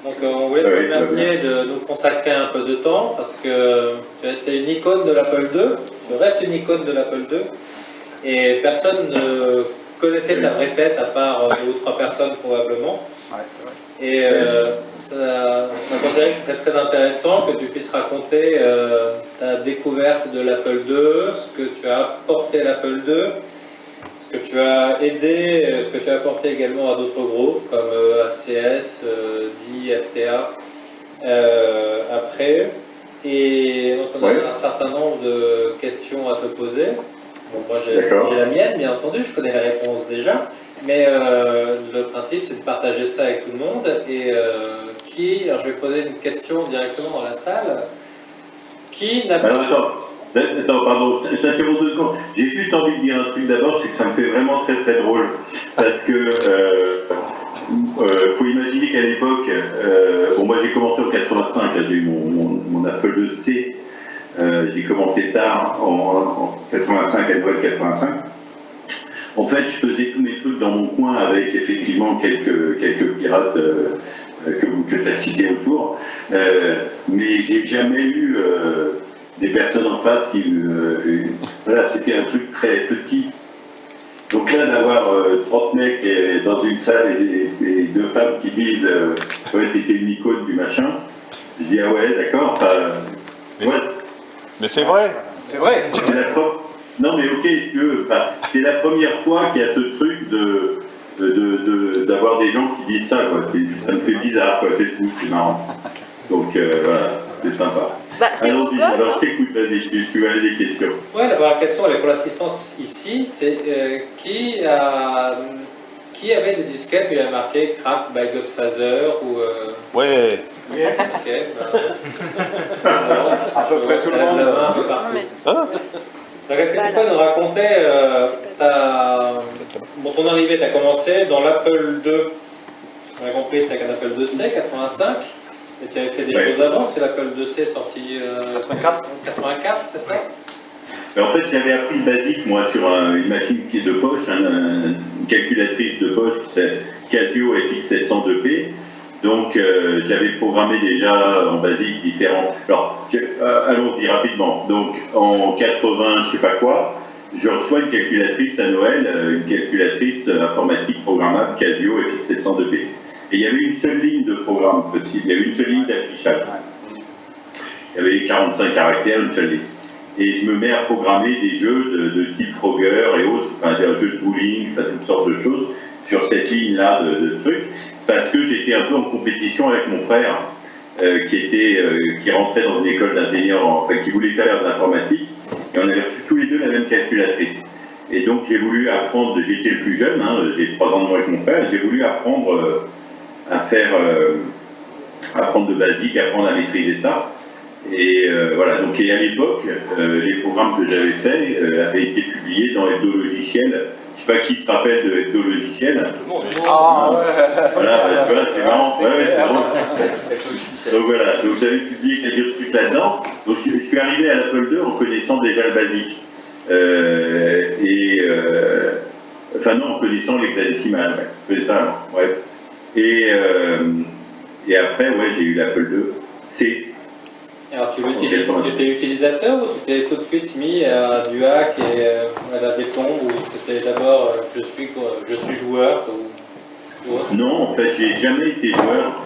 Donc on voulait te remercier de nous consacrer un peu de temps parce que tu as été une icône de l'Apple II, tu restes une icône de l'Apple II et personne ne connaissait ta vraie tête à part 2 ou 3 personnes probablement. Ouais, c'est vrai. Et on a considéré que c'était très intéressant que tu puisses raconter ta découverte de l'Apple II, ce que tu as apporté à l'Apple II, ce que tu as aidé, ce que tu as apporté également à d'autres groupes comme ACS, DI, FTA après. Et donc on a un certain nombre de questions à te poser. Bon, moi j'ai la mienne, bien entendu, je connais les réponses déjà. Mais le principe, c'est de partager ça avec tout le monde. Et alors je vais poser une question directement dans la salle. Qui n'a pas... Attends, pardon, je t'interromps 2 secondes. J'ai juste envie de dire un truc d'abord, c'est que ça me fait vraiment très très drôle. Parce que, faut imaginer qu'à l'époque, bon, moi j'ai commencé en 85, j'ai eu mon Apple IIc. J'ai commencé tard, en 85, à Noël 85. En fait, je faisais tous mes trucs dans mon coin avec effectivement quelques pirates que tu as cités autour. Mais j'ai jamais eu des personnes en face qui... voilà, c'était un truc très petit. Donc là, d'avoir 30 mecs dans une salle et 2 femmes qui disent ouais, t'étais une icône du machin, je dis ah ouais, d'accord, ouais. Mais c'est vrai. C'est vrai. Non mais ok, c'est la première fois qu'il y a ce truc d'avoir des gens qui disent ça, quoi. Ça me fait bizarre, quoi, c'est tout, c'est marrant. Donc voilà, c'est sympa. Bah, allons-y, alors je t'écoute, vas-y, tu as des questions. Ouais, la question elle est pour l'assistance ici, c'est qui avait des disquettes où il y a marqué Cracked by Godfather ou... Ouais. Ok, à peu près tout le monde. Un peu partout. Donc est-ce que tu peux nous raconter ton arrivée, tu as commencé dans l'Apple II, on a compris, c'est avec un Apple IIc, 85, et tu avais fait des choses avant, c'est l'Apple IIc sorti 84, c'est ça? En fait, j'avais appris le basique, moi, sur une machine qui est de poche, une calculatrice de poche, c'est Casio FX702P. Donc, j'avais programmé déjà en basique différents. Alors, allons-y rapidement. Donc, en 80, je sais pas quoi, je reçois une calculatrice à Noël, une calculatrice informatique programmable Casio FX702P. Et il y avait une seule ligne de programme possible, il y avait une seule ligne d'affichage. Il y avait les 45 caractères, une seule ligne. Et je me mets à programmer des jeux de type Frogger et autres, enfin, des jeux de bowling, enfin, toutes sortes de choses sur cette ligne-là de trucs, parce que j'étais un peu en compétition avec mon frère, qui rentrait dans une école d'ingénieurs, enfin, qui voulait faire de l'informatique, et on avait reçu tous les deux la même calculatrice. Et donc j'ai voulu apprendre, j'étais le plus jeune, hein, j'ai 3 ans de moins que mon frère, j'ai voulu apprendre à faire, apprendre de basique, apprendre à maîtriser ça. Et voilà, donc et à l'époque, les programmes que j'avais faits avaient été publiés dans Hebdo Logiciel. Je ne sais pas qui se rappelle de Hebdo Logiciel. Ah ouais. Voilà, bah, tu vois, c'est marrant. Ouais, c'est drôle. Donc voilà, donc j'avais publié quelques trucs là-dedans. Donc je suis arrivé à l'Apple II en connaissant déjà le basique. Enfin non, en connaissant l'hexadécimal. Ouais. C'est ça, ouais. Et après, ouais, j'ai eu l'Apple II C. Alors tu étais utilisateur ou tu t'es tout de suite mis à du hack et à la béton ou c'était d'abord je suis joueur ou autre? Non, en fait j'ai jamais été joueur.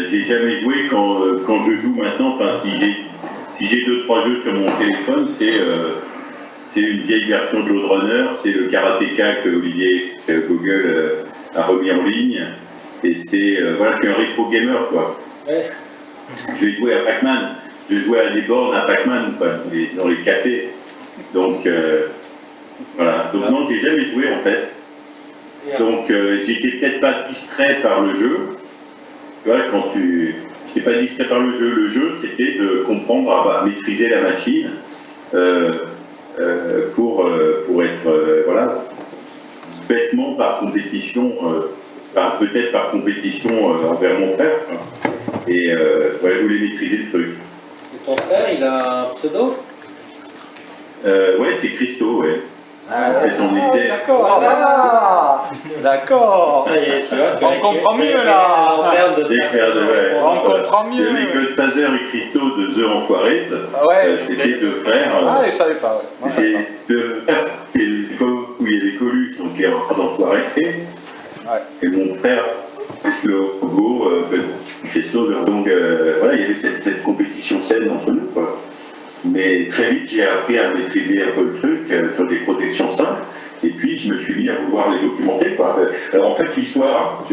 J'ai jamais joué quand je joue maintenant. Enfin si j'ai 2-3 jeux sur mon téléphone, c'est une vieille version de Load Runner, c'est le Karateka que Olivier Google a remis en ligne. Et c'est voilà, je suis un rétro gamer quoi. Ouais. Je vais jouer à Pac-Man, je jouais à des bornes à Pac-Man dans les cafés. Donc voilà. Donc non, j'ai jamais joué en fait. Donc j'étais peut-être pas distrait par le jeu. Tu vois, j'étais pas distrait par le jeu c'était de comprendre à maîtriser la machine pour être voilà, bêtement par compétition, peut-être par compétition envers mon frère. Et voilà, je voulais maîtriser le truc. Et ton frère, il a un pseudo? Ouais, c'est Christo, ouais. En fait, on était... D'accord, d'accord. Ça y est, tu vois, On comprend mieux là. En termes de ça. On comprend mieux. Il y avait Godfather et Christo de The Enfoirés. C'était deux frères. Ah, je savais pas. C'était deux frères, c'était l'époque où il y avait Coluche, donc les Enfoirés. Et mon frère, le logo, Christo. Donc voilà, il y avait cette compétition saine entre nous, quoi. Mais très vite, j'ai appris à maîtriser un peu le truc sur des protections simples. Et puis, je me suis mis à vouloir les documenter, quoi. Alors, en fait, l'histoire,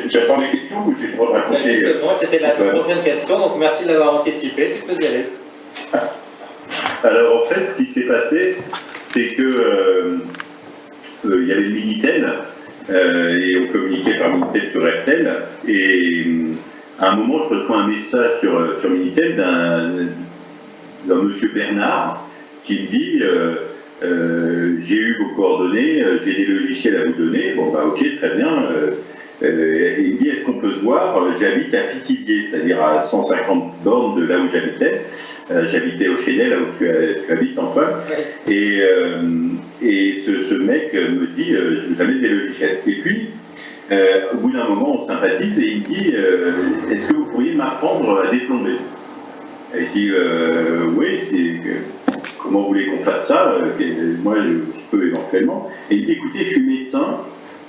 j'attends les questions ou j'ai le droit de raconter? Justement, c'était la prochaine question, donc merci d'avoir anticipé, tu peux y aller. Alors, en fait, ce qui s'est passé, c'est que il y avait le Minitel, et on communiquait par Minitel sur RTL, et à un moment, je reçois un message sur Minitel d'un monsieur Bernard qui me dit j'ai eu vos coordonnées, j'ai des logiciels à vous donner. Bon, bah ok, très bien. Il me dit est-ce qu'on peut se voir? J'habite à Pithiviers, c'est-à-dire à 150 bornes de là où j'habitais. J'habitais au Chénet, là où tu habites, enfin. Et ce mec me dit je vous amène des logiciels. Et puis, au bout d'un moment, on sympathise et il me dit est-ce que vous pourriez m'apprendre à déplomber? Et je dis oui, comment vous voulez qu'on fasse ça? Moi, je peux éventuellement. Et il dit écoutez, je suis médecin,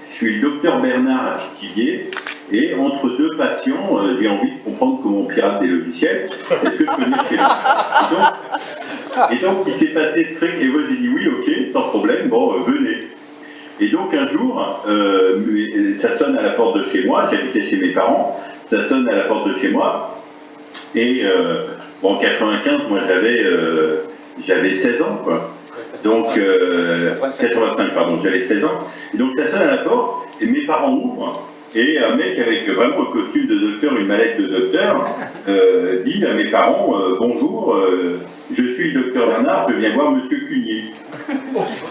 je suis le docteur Bernard à Pithiviers, et entre deux patients, j'ai envie de comprendre comment on pirate des logiciels. Est-ce que je peux venir chez vous? Et donc, il s'est passé ce truc, et moi j'ai dit oui, ok, sans problème, bon, venez. Et donc un jour, ça sonne à la porte de chez moi, j'habitais chez mes parents, ça sonne à la porte de chez moi, et en 95, moi j'avais 16 ans, quoi. Donc, 85, pardon, j'avais 16 ans. Et donc ça sonne à la porte, et mes parents ouvrent, et un mec avec vraiment un costume de docteur, une mallette de docteur, dit à mes parents bonjour, je suis le docteur Bernard, je viens voir monsieur Cunier.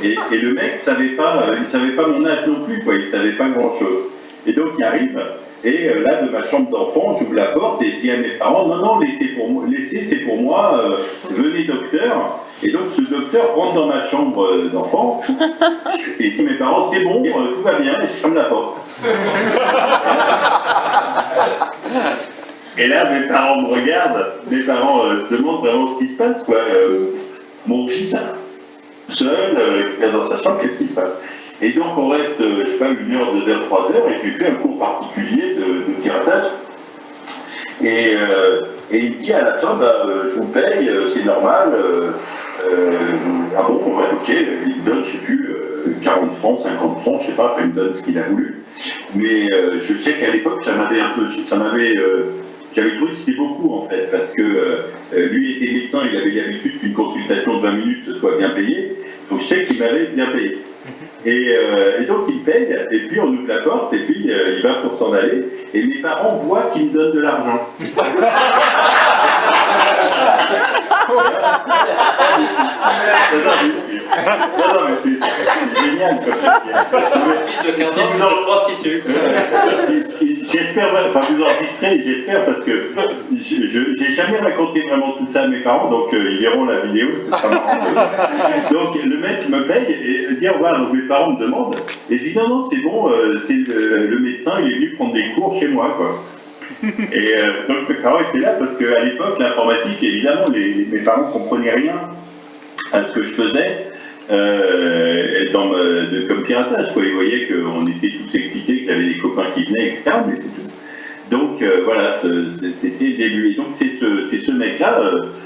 Et le mec il savait pas mon âge non plus, quoi, il savait pas grand chose. Et donc il arrive. Et là, de ma chambre d'enfant, j'ouvre la porte et je dis à mes parents, non, laissez, c'est pour moi, venez docteur. Et donc ce docteur rentre dans ma chambre d'enfant et je dis à mes parents, c'est bon, tout va bien, et je ferme la porte. Et là, mes parents me regardent, mes parents se demandent vraiment ce qui se passe, quoi. Mon fils, seul, dans sa chambre, qu'est-ce qui se passe? Et donc on reste, je sais pas, 1 heure, 2 heures, 3 heures, et je lui fais un cours particulier de piratage. Et il me dit à la fin, je vous paye, c'est normal. Ah bon, ouais, ok, il me donne, je sais plus, 40 francs, 50 francs, je sais pas, il me donne ce qu'il a voulu. Mais je sais qu'à l'époque, j'avais trouvé que c'était beaucoup en fait, parce que lui était médecin, il avait l'habitude qu'une consultation de 20 minutes se soit bien payée, donc je sais qu'il m'avait bien payé. Et donc il paye, et puis on ouvre la porte, et puis il va pour s'en aller, et mes parents voient qu'il me donne de l'argent. Non, mais c'est génial. Fils de 15 ans, vous en prostitue. J'espère, enfin vous enregistrez, j'espère, parce que j'ai jamais raconté vraiment tout ça à mes parents, donc ils verront la vidéo, ce sera marrant. Donc le mec me paye et dit au revoir, donc mes parents me demandent, et je dis non, c'est bon, c'est le médecin, il est venu prendre des cours chez moi, quoi. Et donc mes parents étaient là parce qu'à l'époque, l'informatique, évidemment, mes parents ne comprenaient rien à ce que je faisais comme piratage, quoi. Ils voyaient qu'on était tous excités, que j'avais des copains qui venaient, etc. Mais c'est tout. Donc voilà, c'était le début. Et donc c'est ce mec-là,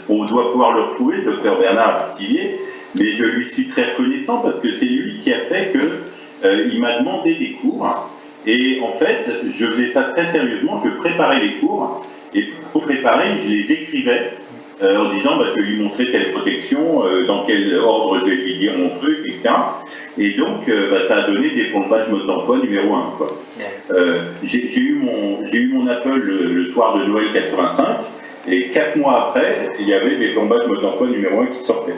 on doit pouvoir le retrouver, le docteur Bernard Pithiviers, mais je lui suis très reconnaissant parce que c'est lui qui a fait qu'il m'a demandé des cours. Et en fait, je faisais ça très sérieusement, je préparais les cours, et pour préparer, je les écrivais en disant je vais lui montrer telle protection, dans quel ordre je vais lui dire mon truc, etc. Et donc, ça a donné des pompages mode d'emploi numéro 1. Quoi. J'ai eu mon Apple le soir de Noël 85, et 4 mois après, il y avait des pompages mode d'emploi numéro 1 qui sortaient.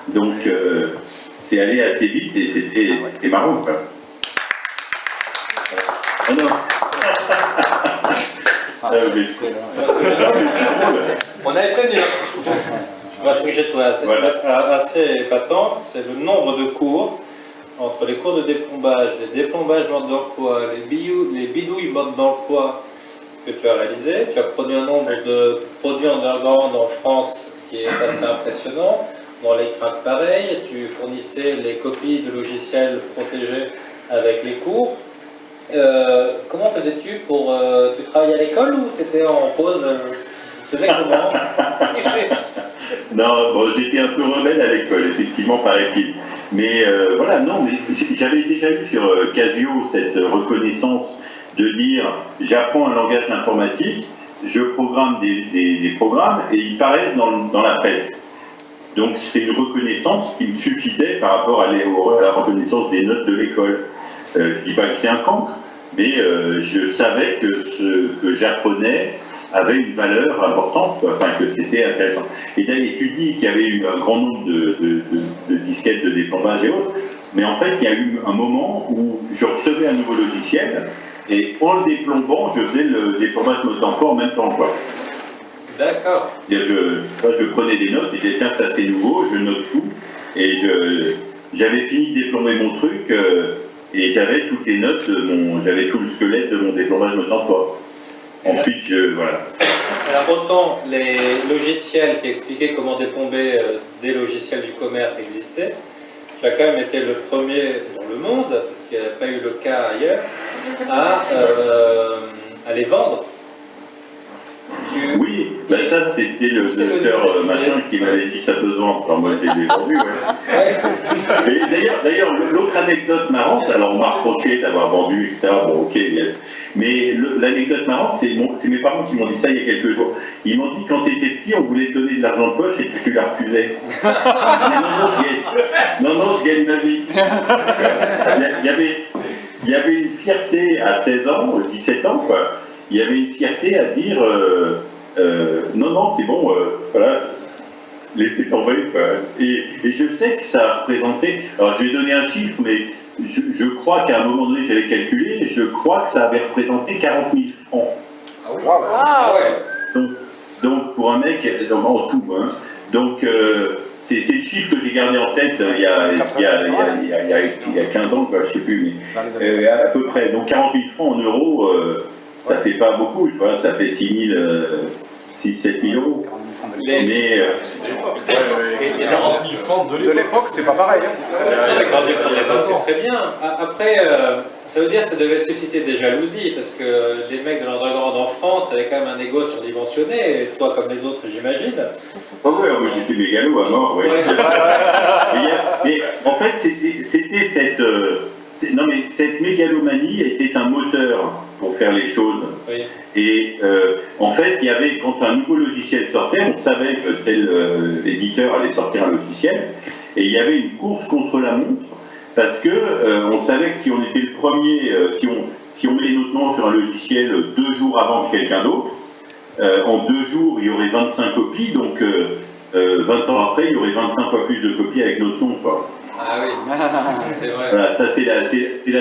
Donc, c'est allé assez vite et c'était marrant. Quoi. Oh non. On avait prévenu. Moi, ce que j'ai trouvé assez épatant, c'est le nombre de cours, entre les cours de déplombage, les déplombages mode d'emploi, les bidouilles mode d'emploi que tu as réalisé. Tu as produit un nombre de produits underground en France qui est assez impressionnant. Dans les craques pareil, tu fournissais les copies de logiciels protégés avec les cours. Comment faisais-tu pour... tu travaillais à l'école ou tu étais en pause? Tu faisais comment? Non, bon, j'étais un peu rebelle à l'école, effectivement, paraît-il. Mais voilà, non, mais j'avais déjà eu sur Casio cette reconnaissance de dire j'apprends un langage informatique, je programme des programmes et ils paraissent dans la presse. Donc c'est une reconnaissance qui me suffisait par rapport à la reconnaissance des notes de l'école. Je ne dis pas que j'étais un cancre, mais je savais que ce que j'apprenais avait une valeur importante, enfin que c'était intéressant. Et d'ailleurs, tu dis qu'il y avait eu un grand nombre de disquettes de déplombage et autres, mais en fait, il y a eu un moment où je recevais un nouveau logiciel, et en le déplombant, je faisais le déplombage mode d'emploi en même temps, quoi. D'accord. Je prenais des notes, et disais, tiens, ça c'est nouveau, je note tout, et j'avais fini de déplomer mon truc, et j'avais toutes les notes, j'avais tout le squelette de mon déplombage mode d'emploi. Ensuite, voilà. Alors, autant les logiciels qui expliquaient comment déplomber des logiciels du commerce existaient, tu as quand même été le premier dans le monde, parce qu'il n'y a pas eu le cas ailleurs, à les vendre. Oui, ben ça c'était le docteur machin qui m'avait dit ça peut se vendre. Alors moi je l'ai vendu, ouais. D'ailleurs, l'autre anecdote marrante, alors on m'a reproché d'avoir vendu, etc. Bon, ok, mais l'anecdote marrante, c'est mes parents qui m'ont dit ça il y a quelques jours. Ils m'ont dit quand tu étais petit, on voulait te donner de l'argent de poche et que tu la refusais. Non, je gagne ma vie. Il y avait une fierté à 16 ans, 17 ans, quoi. Il y avait une fierté à dire non, c'est bon, voilà, laissez tomber, quoi. Et je sais que ça a représenté, alors je vais donner un chiffre, mais je crois qu'à un moment donné, j'avais calculé, je crois que ça avait représenté 40 000 francs. Ah oui, ah ouais. Donc pour un mec, en tout, hein. Donc c'est le chiffre que j'ai gardé en tête il y a 15 ans, quoi, je ne sais plus, mais à peu près. Donc 40 000 francs en euros, ça fait pas beaucoup, tu vois, ça fait 6 7 000 euros. Mais 40 000 francs de l'époque, c'est pas pareil. Les 40 000 francs de l'époque, c'est très bien. Après, ça veut dire que ça devait susciter des jalousies, parce que les mecs de l'underground en France avaient quand même un égo surdimensionné, et toi comme les autres, j'imagine. Oh ouais, moi j'étais mégalo à mort, ouais. Mais en fait, c'était cette mégalomanie était un moteur pour faire les choses. Oui. Et en fait, il y avait, quand un nouveau logiciel sortait, on savait que tel éditeur allait sortir un logiciel, et il y avait une course contre la montre, parce que on savait que si on était le premier, si on mettait notre nom sur un logiciel 2 jours avant que quelqu'un d'autre, en 2 jours, il y aurait 25 copies, donc 20 ans après, il y aurait 25 fois plus de copies avec notre nom, quoi. Ah oui, c'est vrai. Voilà, ça c'est la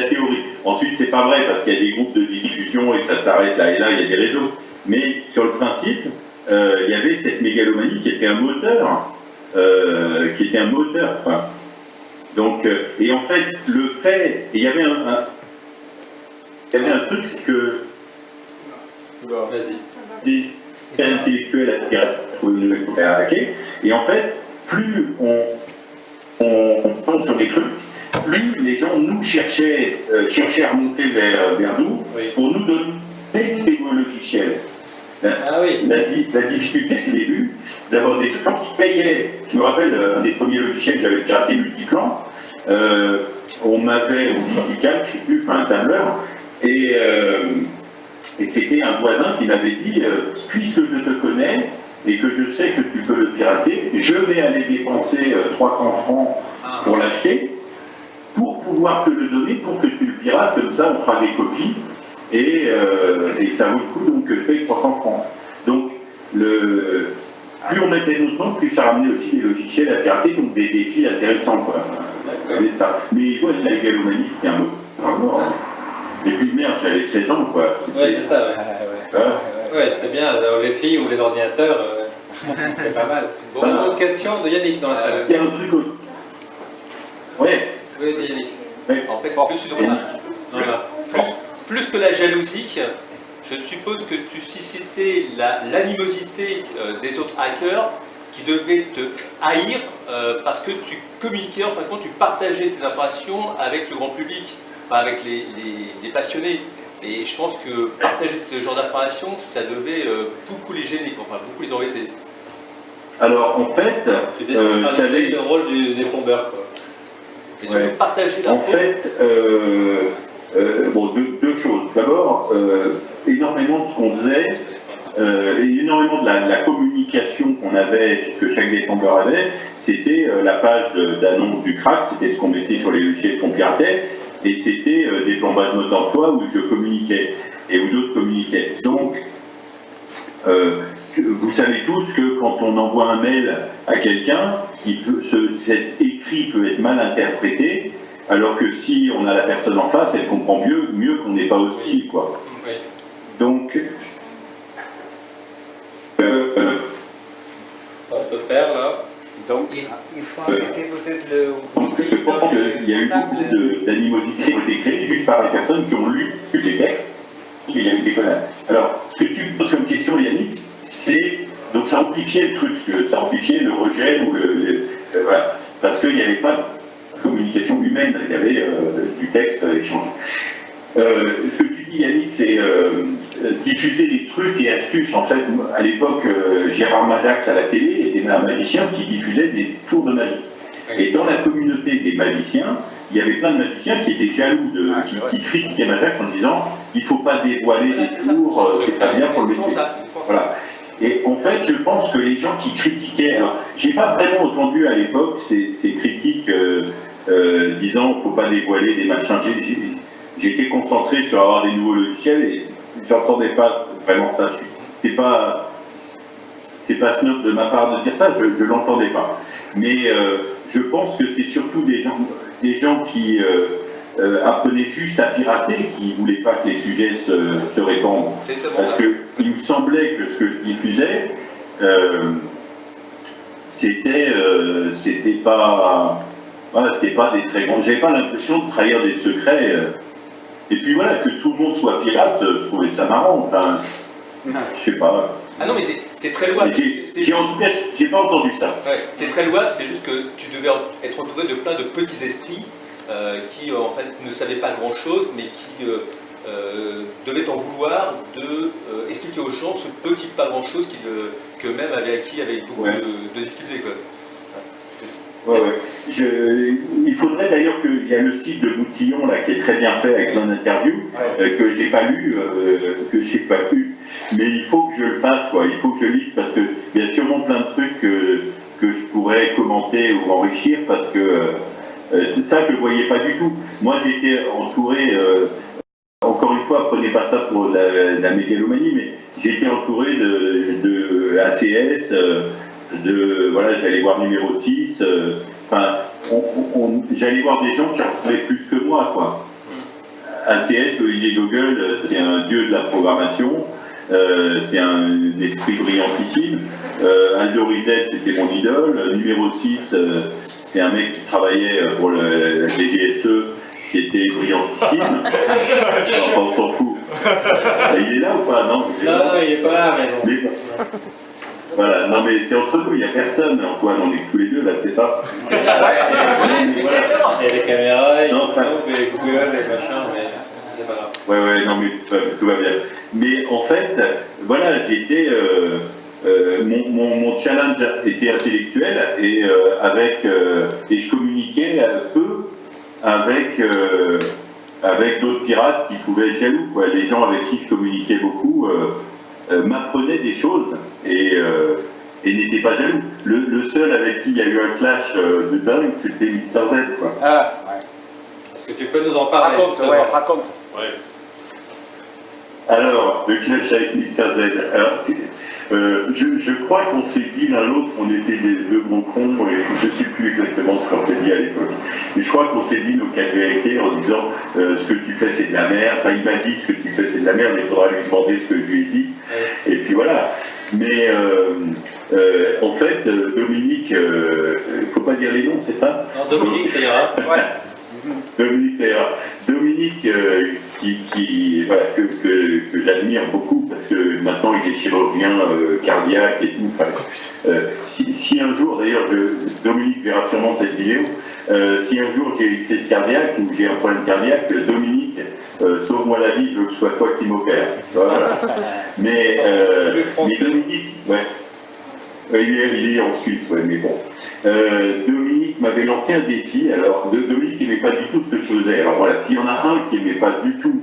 théorie. Ensuite, c'est pas vrai parce qu'il y a des groupes de diffusion et ça s'arrête là et là, il y a des réseaux. Mais sur le principe, il y avait cette mégalomanie qui était un moteur, quoi. Donc, et en fait, le fait, il y avait un truc, c'est que des intellectuels à hacker, et en fait, plus on tombe sur des trucs, plus les gens nous cherchaient à remonter vers nous, oui, pour nous donner des logiciels. La difficulté, c'est au début d'avoir des gens qui payaient. Je me rappelle un des premiers logiciels que j'avais piraté, Multiplan. On m'avait, Multicalc, je ne sais plus, un tableur, et c'était un voisin qui m'avait dit puisque je te connais et que je sais que tu peux le pirater, je vais aller dépenser 300 francs pour l'acheter, pour pouvoir te le donner, pour que tu le pirates, comme ça on fera des copies, et ça vaut le coup, donc je paye 300 francs. Donc, plus on mettait notre nom, plus ça ramenait aussi des logiciels à pirater, donc des défis intéressants, quoi. Mais ouais, la mégalomanie, c'était un mot. Et puis merde, j'avais 16 ans, quoi. Oui, c'est ça, ouais. Ouais, c'était bien, les filles ou les ordinateurs. C'est pas mal. Bon, une autre question de Yannick dans la salle. Il y a un truc aussi. Ouais. Oui, c'est Yannick. Ouais. En fait, plus que la jalousie, je suppose que tu suscitais l'animosité des autres hackers qui devaient te haïr parce que tu communiquais, en fin de compte, tu partageais tes informations avec le grand public, enfin avec les passionnés. Et je pense que partager ce genre d'informations, ça devait beaucoup les gêner, enfin beaucoup les embêter. Alors en fait, tu décentralisais le rôle des plombeurs, quoi. Et surtout partager l'info. En fait, bon, deux choses. D'abord, énormément de ce qu'on faisait, énormément de la communication qu'on avait, que chaque défendeur avait, c'était la page d'annonce du crack, c'était ce qu'on mettait sur les logiciels qu'on piratait, et c'était des plombages mode d'emploi où je communiquais, et où d'autres communiquaient. Donc, vous savez tous que quand on envoie un mail à quelqu'un, cet écrit peut être mal interprété, alors que si on a la personne en face, elle comprend mieux qu'on n'est pas hostile, quoi. Oui. Donc, on peut faire là. Donc, il faut arrêter peut-être le... je pense qu'il y a eu beaucoup d'animosité qui ont été créées juste par les personnes qui ont lu les textes. Il y a eu des connards. Alors, ce que tu poses comme question, Yannick, c'est... Donc ça amplifiait le truc, ça amplifiait le rejet, ou voilà, parce qu'il n'y avait pas de communication humaine, il y avait du texte échangé. Ce que tu dis, Yannick, c'est diffuser des trucs et astuces. En fait, à l'époque, Gérard Madax à la télé était un magicien qui diffusait des tours de magie. Et dans la communauté des magiciens, il y avait plein de magiciens qui étaient jaloux, qui critiquaient Madax en disant « il ne faut pas dévoiler des tours, c'est pas bien pour le métier ». Voilà. Et en fait, je pense que les gens qui critiquaient, alors, j'ai pas vraiment entendu à l'époque ces critiques disant qu'il ne faut pas dévoiler des machins. J'étais concentré sur avoir des nouveaux logiciels et j'entendais pas vraiment ça. C'est pas snob de ma part de dire ça, je l'entendais pas. Mais je pense que c'est surtout des gens qui apprenaient juste à pirater, qui voulaient pas que les sujets se répandent. Parce qu'il me semblait que ce que je diffusais, c'était pas des très grands. J'avais pas l'impression de trahir des secrets. Et puis voilà, que tout le monde soit pirate, je trouvais ça marrant. Enfin, je sais pas. Ah non, mais c'est très louable. En tout cas, j'ai pas entendu ça. Ouais, c'est très louable, c'est juste que tu devais être entouré de plein de petits esprits qui en fait ne savaient pas grand chose, mais qui devaient t'en vouloir de expliquer aux gens ce petit pas grand chose qu'eux-mêmes avaient acquis avec beaucoup de difficultés, quoi. Ouais. Il faudrait d'ailleurs qu'il y a le site de Boutillon là qui est très bien fait avec plein d'interviews que j'ai pas lu, mais il faut que je le fasse, quoi. Il faut que je lise parce qu'il y a sûrement plein de trucs que je pourrais commenter ou enrichir parce que ça je ne voyais pas du tout. Moi j'étais entouré, encore une fois, prenez pas ça pour la mégalomanie, mais j'étais entouré de ACS. Voilà, j'allais voir numéro 6, enfin, j'allais voir des gens qui en savaient plus que moi, quoi. ACS, Olivier Gogol, c'est un dieu de la programmation, c'est un esprit brillantissime. Aldo Rizet, c'était mon idole. Numéro 6, c'est un mec qui travaillait pour la DGSE, qui était brillantissime. Enfin, on s'en fout. Il est là ou pas? Non, il n'est pas là, mais bon. Voilà, non mais c'est entre nous, il n'y a personne, Antoine, on est tous les deux là, c'est ça? Il y a les caméras, il y a les Google, les machins, mais c'est pas grave. Ouais, non mais tout va bien. Mais en fait, voilà, j'étais... mon challenge était intellectuel et et je communiquais peu avec d'autres pirates qui pouvaient être jaloux, quoi. Les gens avec qui je communiquais beaucoup m'apprenaient des choses et n'étaient pas jaloux. Le seul avec qui il y a eu un clash de dingue, c'était Mr. Z, quoi. Ah, ouais. Est-ce que tu peux nous en parler? Raconte. Ouais. Alors, le clash avec Mr. Z. Alors, je crois qu'on s'est dit l'un l'autre qu'on était des deux gros cons, et je ne sais plus exactement ce qu'on s'est dit à l'époque. Mais je crois qu'on s'est dit nos quatre vérités en disant ce que tu fais c'est de la merde. Enfin, il m'a dit ce que tu fais c'est de la merde, il faudra lui demander ce que je lui ai dit. Et puis voilà. Mais En fait, Dominique, il ne faut pas dire les noms, c'est ça? Non, Dominique, ça ira. Ouais. Dominique, ça ira. Dominique, voilà, que j'admire beaucoup, parce que maintenant il est chirurgien cardiaque et tout. Enfin, si un jour, d'ailleurs, Dominique verra sûrement cette vidéo, si un jour j'ai une crise cardiaque ou j'ai un problème cardiaque, Dominique, sauve-moi la vie, je veux que ce soit toi qui m'opère. Voilà. Mais Dominique, ouais. Il est en Suisse, ouais, mais bon. Dominique m'avait lancé un défi. Alors, Dominique n'aimait pas du tout ce que je faisais. Alors voilà, s'il y en a un qui n'aimait pas du tout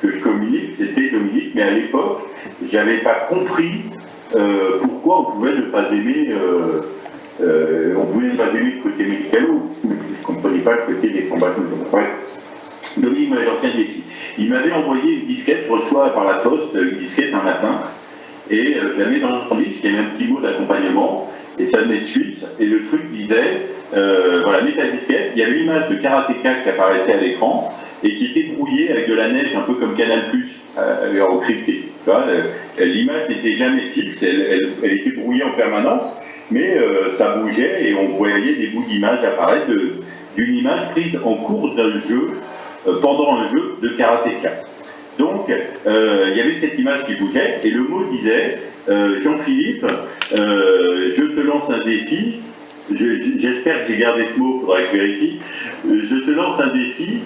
que je communique, c'était Dominique, mais à l'époque, j'avais pas compris pourquoi on pouvait ne pas aimer le côté médicalo, mais je ne comprenais pas le côté des combats. Bref, Dominique m'avait lancé un défi. Il m'avait envoyé une disquette, je reçois par la poste une disquette un matin, et je la mets dans le disque, il y avait un petit mot d'accompagnement, et ça venait de Suisse, et le truc disait, voilà, mets ta disquette, il y avait l'image de Karatéka qui apparaissait à l'écran, et qui était brouillée avec de la neige, un peu comme Canal+, en crypté. L'image n'était jamais fixe, elle était brouillée en permanence, mais ça bougeait, et on voyait des bouts d'image apparaître d'une image prise en cours d'un jeu, pendant un jeu de Karatéka. Donc, il y avait cette image qui bougeait, et le mot disait, Jean-Philippe, je te lance un défi, j'espère que j'ai gardé ce mot, il faudra que je vérifie, je te lance un défi,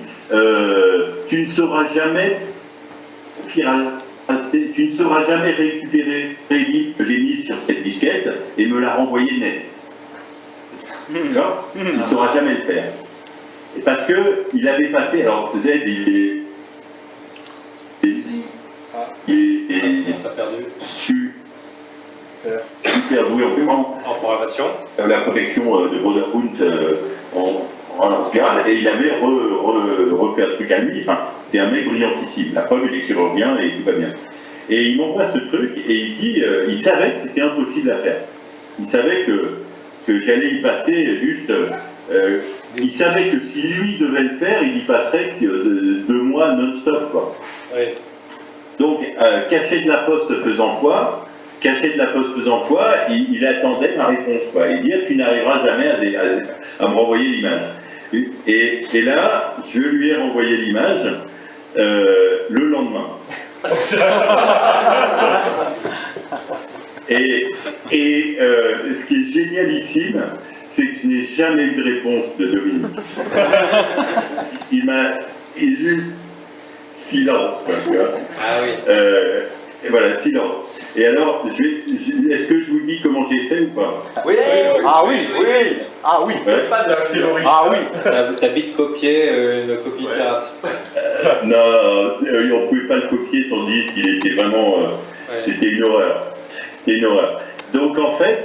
tu ne sauras jamais récupérer les livres que j'ai mis sur cette disquette et me la renvoyer net. D'accord ? Tu ne sauras jamais le faire. Et parce qu'il avait passé, alors Z, il est super doué en programmation. La protection de Brotherhood en spirale, et il avait refait un truc à lui. Enfin, c'est un mec brillantissime. La preuve, il est chirurgien et tout va bien. Et il m'envoie ce truc et il se dit, il savait que c'était impossible à faire. Il savait que j'allais y passer juste. Il savait que si lui devait le faire, il y passerait 2 mois non-stop, quoi. Oui. Donc, caché de la poste faisant foi, il attendait ma réponse, quoi. Et dire, tu n'arriveras jamais à me renvoyer l'image. Et là, je lui ai renvoyé l'image le lendemain. Et ce qui est génialissime, c'est que je n'ai jamais eu de réponse de Dominique. Il juste silence, quoi, tu vois. Ah oui. Et voilà, silence. Et alors, est-ce que je vous dis comment j'ai fait ou pas? Oui. Ah oui, oui. Ah oui. Ouais. Pas de la théorie. Ah oui. T'as vite copié une copie de pirate. Non, on ne pouvait pas le copier sur le disque, il était vraiment... C'était une horreur. C'était une horreur. Donc en fait,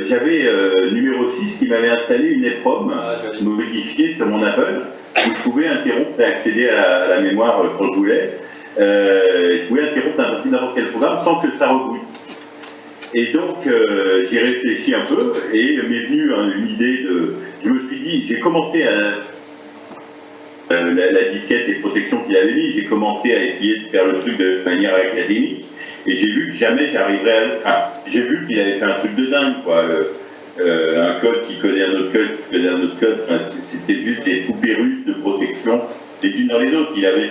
j'avais numéro 6 qui m'avait installé une EPROM modifiée sur mon Apple, où je pouvais interrompre et accéder à la mémoire quand je voulais. Je pouvais interrompre n'importe quel programme sans que ça reboote. Et donc j'ai réfléchi un peu et m'est venue une idée de... Je me suis dit, j'ai commencé à... la disquette et protection qu'il avait mis, j'ai commencé à essayer de faire le truc de manière académique. Et j'ai vu que jamais j'arriverais à... Enfin, j'ai vu qu'il avait fait un truc de dingue, quoi. Un code qui codait un autre code, qui codait un autre code. Enfin, c'était juste des poupées russes de protection, les unes dans les autres. Il avait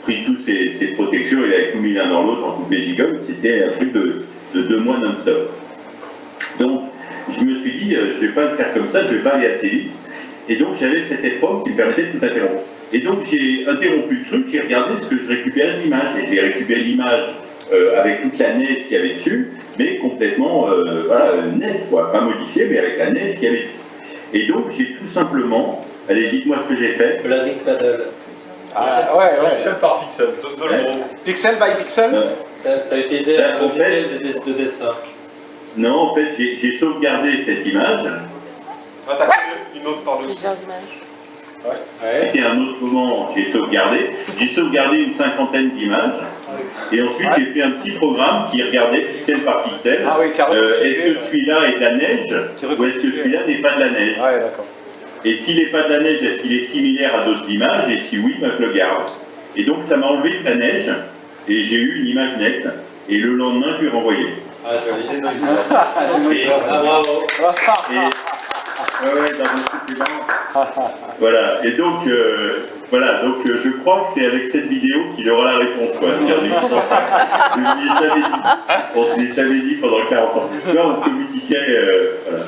pris toutes ses protections, il avait tout mis l'un dans l'autre en poupée gigole. C'était un truc de 2 mois non-stop. Donc, je me suis dit, je ne vais pas le faire comme ça, je ne vais pas aller assez vite. Et donc, j'avais cette épreuve qui me permettait de tout interrompre. Et donc, j'ai interrompu le truc, j'ai regardé ce que je récupérais de l'image. Et j'ai récupéré l'image avec toute la neige qu'il y avait dessus, mais complètement nette, quoi. Pas modifiée, mais avec la neige qu'il y avait dessus. Et donc, j'ai tout simplement... Allez, dites-moi ce que j'ai fait. Blazing Paddle. Ouais. Pixel par pixel. Pixel by pixel. T'as utilisé un logiciel de dessin. Non, en fait, j'ai sauvegardé cette image. Ah, t'as fait une autre par-dessus. Plusieurs images. C'était un autre moment, j'ai sauvegardé une 50aine d'images. Et ensuite, j'ai fait un petit programme qui regardait pixel par pixel. Ah oui, est-ce que celui-là est de la neige ou est-ce que celui-là n'est pas de la neige? Ouais, d'accord. Et s'il n'est pas de la neige, est-ce qu'il est similaire à d'autres images? Et si oui, ben, je le garde. Et donc, ça m'a enlevé de la neige et j'ai eu une image nette. Et le lendemain, je lui ai renvoyé. Ah, joli, des notes. Ah, bravo. Ouais, dans le supplément. Voilà, et donc, je crois que c'est avec cette vidéo qu'il aura la réponse, quoi. Je ne lui ai jamais dit. On se l'est jamais dit pendant 40 ans. Là, on communiquait, voilà.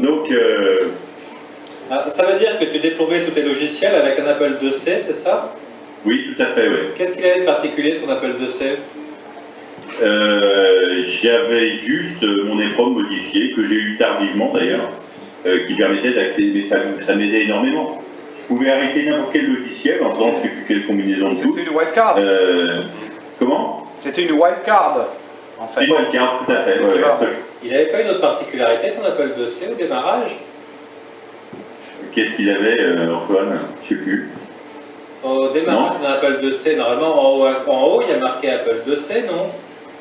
Donc, ça veut dire que tu déploiais tous tes logiciels avec un Apple IIc, c'est ça? oui, tout à fait, oui. Qu'est-ce qu'il avait de particulier, ton Apple IIc? J'avais juste mon EPROM modifié, que j'ai eu tardivement d'ailleurs, qui permettait d'accéder, mais ça m'aidait énormément. Je pouvais arrêter n'importe quel logiciel en faisant je ne sais plus quelle combinaison de touches. C'était une wildcard. Comment? C'était une wildcard, en fait. Une wildcard, tout à fait. Ouais, il n'avait pas une autre particularité, ton Apple IIc, au démarrage? Qu'est-ce qu'il avait, Antoine? Je ne sais plus. Au démarrage d'un Apple IIc, normalement, en haut, il y a marqué Apple IIc, non?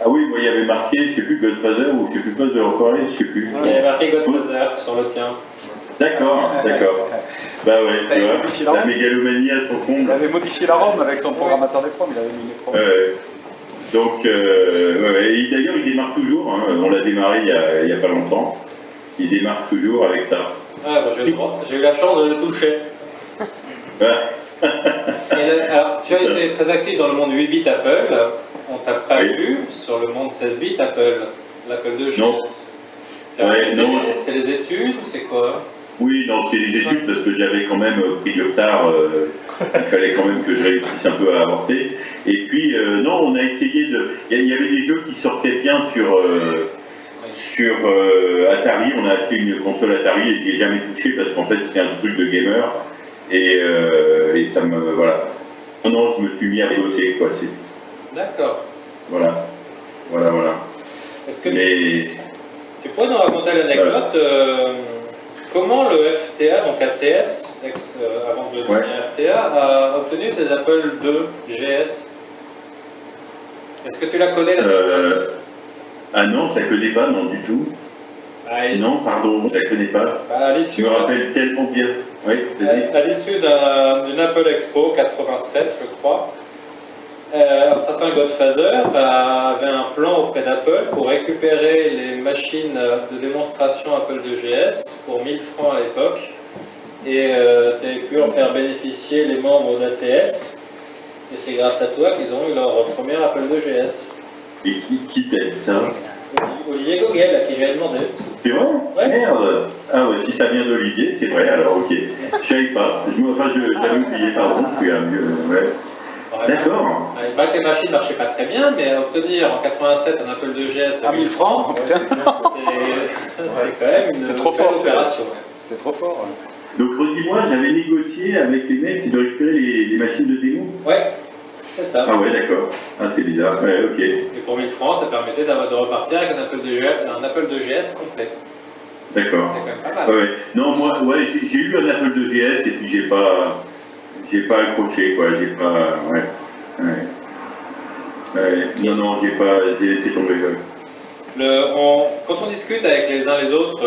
Ah oui, moi, il y avait marqué, je ne sais plus, Godfather ou je ne sais plus quoi, The Enfoiré, je ne sais plus. Il y avait marqué Godfather sur le tien. D'accord, d'accord. Bah ouais, tu vois, la mégalomanie à son comble. Il avait modifié la ROM avec son programmateur des proms, il avait mis les proms. Donc, et d'ailleurs, il démarre toujours, hein. On l'a démarré il n'y a pas longtemps. Il démarre toujours avec ça. Ah, bah, j'ai eu la chance de le toucher. Alors, tu as été très actif dans le monde 8 bits Apple. On t'a pas vu sur le monde 16 bits Apple, l'Apple IIgs. Non. Non. C'est les études, c'est quoi? Oui, non, c'est les études parce que j'avais quand même pris du retard. Il fallait quand même que je réussisse un peu à avancer. Et puis, non, on a essayé de. Il y avait des jeux qui sortaient bien sur Atari. On a acheté une console Atari et je n'y ai jamais touché parce qu'en fait, c'était un truc de gamer. Et ça me. Voilà. Non, je me suis mis à bosser, quoi. D'accord. Voilà. Est-ce que tu pourrais nous raconter l'anecdote comment le FTA, donc ACS, avant de devenir FTA, a obtenu ses Apple II GS? Est-ce que tu la connais l'anecdote? Ah non, je la connais pas, non du tout. Non, pardon, je la connais pas. Je me rappelle tellement bien. Oui, vas-y. À l'issue d'une Apple Expo 87, je crois, un certain Godfather avait un plan auprès d'Apple pour récupérer les machines de démonstration Apple IIgs pour 1000 francs à l'époque et tu avais pu en faire bénéficier les membres d'ACS et c'est grâce à toi qu'ils ont eu leur premier Apple IIgs. Et qui t'aide ça? Olivier Gauguel, à qui j'avais demandé. C'est vrai? Ouais. Merde! Ah ouais, si ça vient d'Olivier, c'est vrai, alors ok. Je savais pas. J'avais oublié, pardon, je suis un vieux. Ouais. D'accord. Il paraît que les machines ne marchaient pas très bien, mais obtenir en 87 un Apple IIgs à 1000 francs, c'est quand même une belle opération. C'était trop fort. Donc redis-moi, j'avais négocié avec les mecs de récupérer les machines de démo? Ouais, c'est ça. Ah ouais, d'accord. Ah, c'est bizarre. Ouais, ok. Et pour 1000 francs, ça permettait de repartir avec un Apple IIgs complet. D'accord. C'est quand même pas mal. Ouais. Non, moi, j'ai eu un Apple IIgs et puis j'ai pas accroché, quoi. J'ai pas. Ouais. Non, j'ai laissé tomber. Quand on discute avec les uns les autres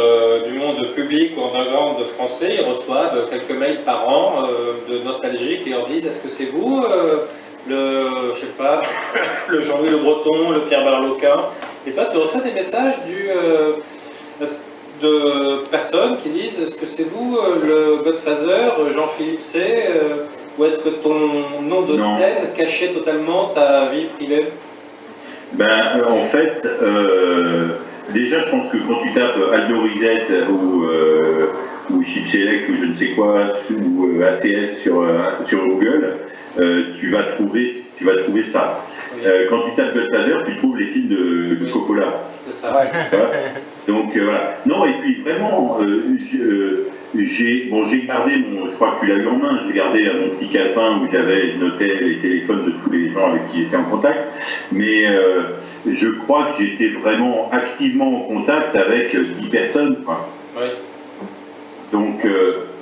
du monde public ou underground de français, ils reçoivent quelques mails par an de nostalgiques et leur disent: est-ce que c'est vous je sais pas, le Jean-Louis Le Breton, le Pierre Barloquin? Et toi, tu reçois des messages de personnes qui disent: est-ce que c'est vous le Godfather, Jean-Philippe C, ou est-ce que ton nom de scène cachait totalement ta vie privée? Ben, en fait, déjà, je pense que quand tu tapes Aldo Risette ou Chip Select ou je ne sais quoi, ou ACS sur Google, tu vas trouver ça. Oui. Quand tu tapes Godfather, tu trouves les films de Coppola. C'est ça. Voilà. Donc voilà. Non, et puis vraiment, j'ai gardé je crois que tu l'as eu en main, j'ai gardé mon petit calepin où je notais les téléphones de tous les gens avec qui j'étais en contact, mais je crois que j'étais vraiment activement en contact avec 10 personnes. Quoi. Oui. Donc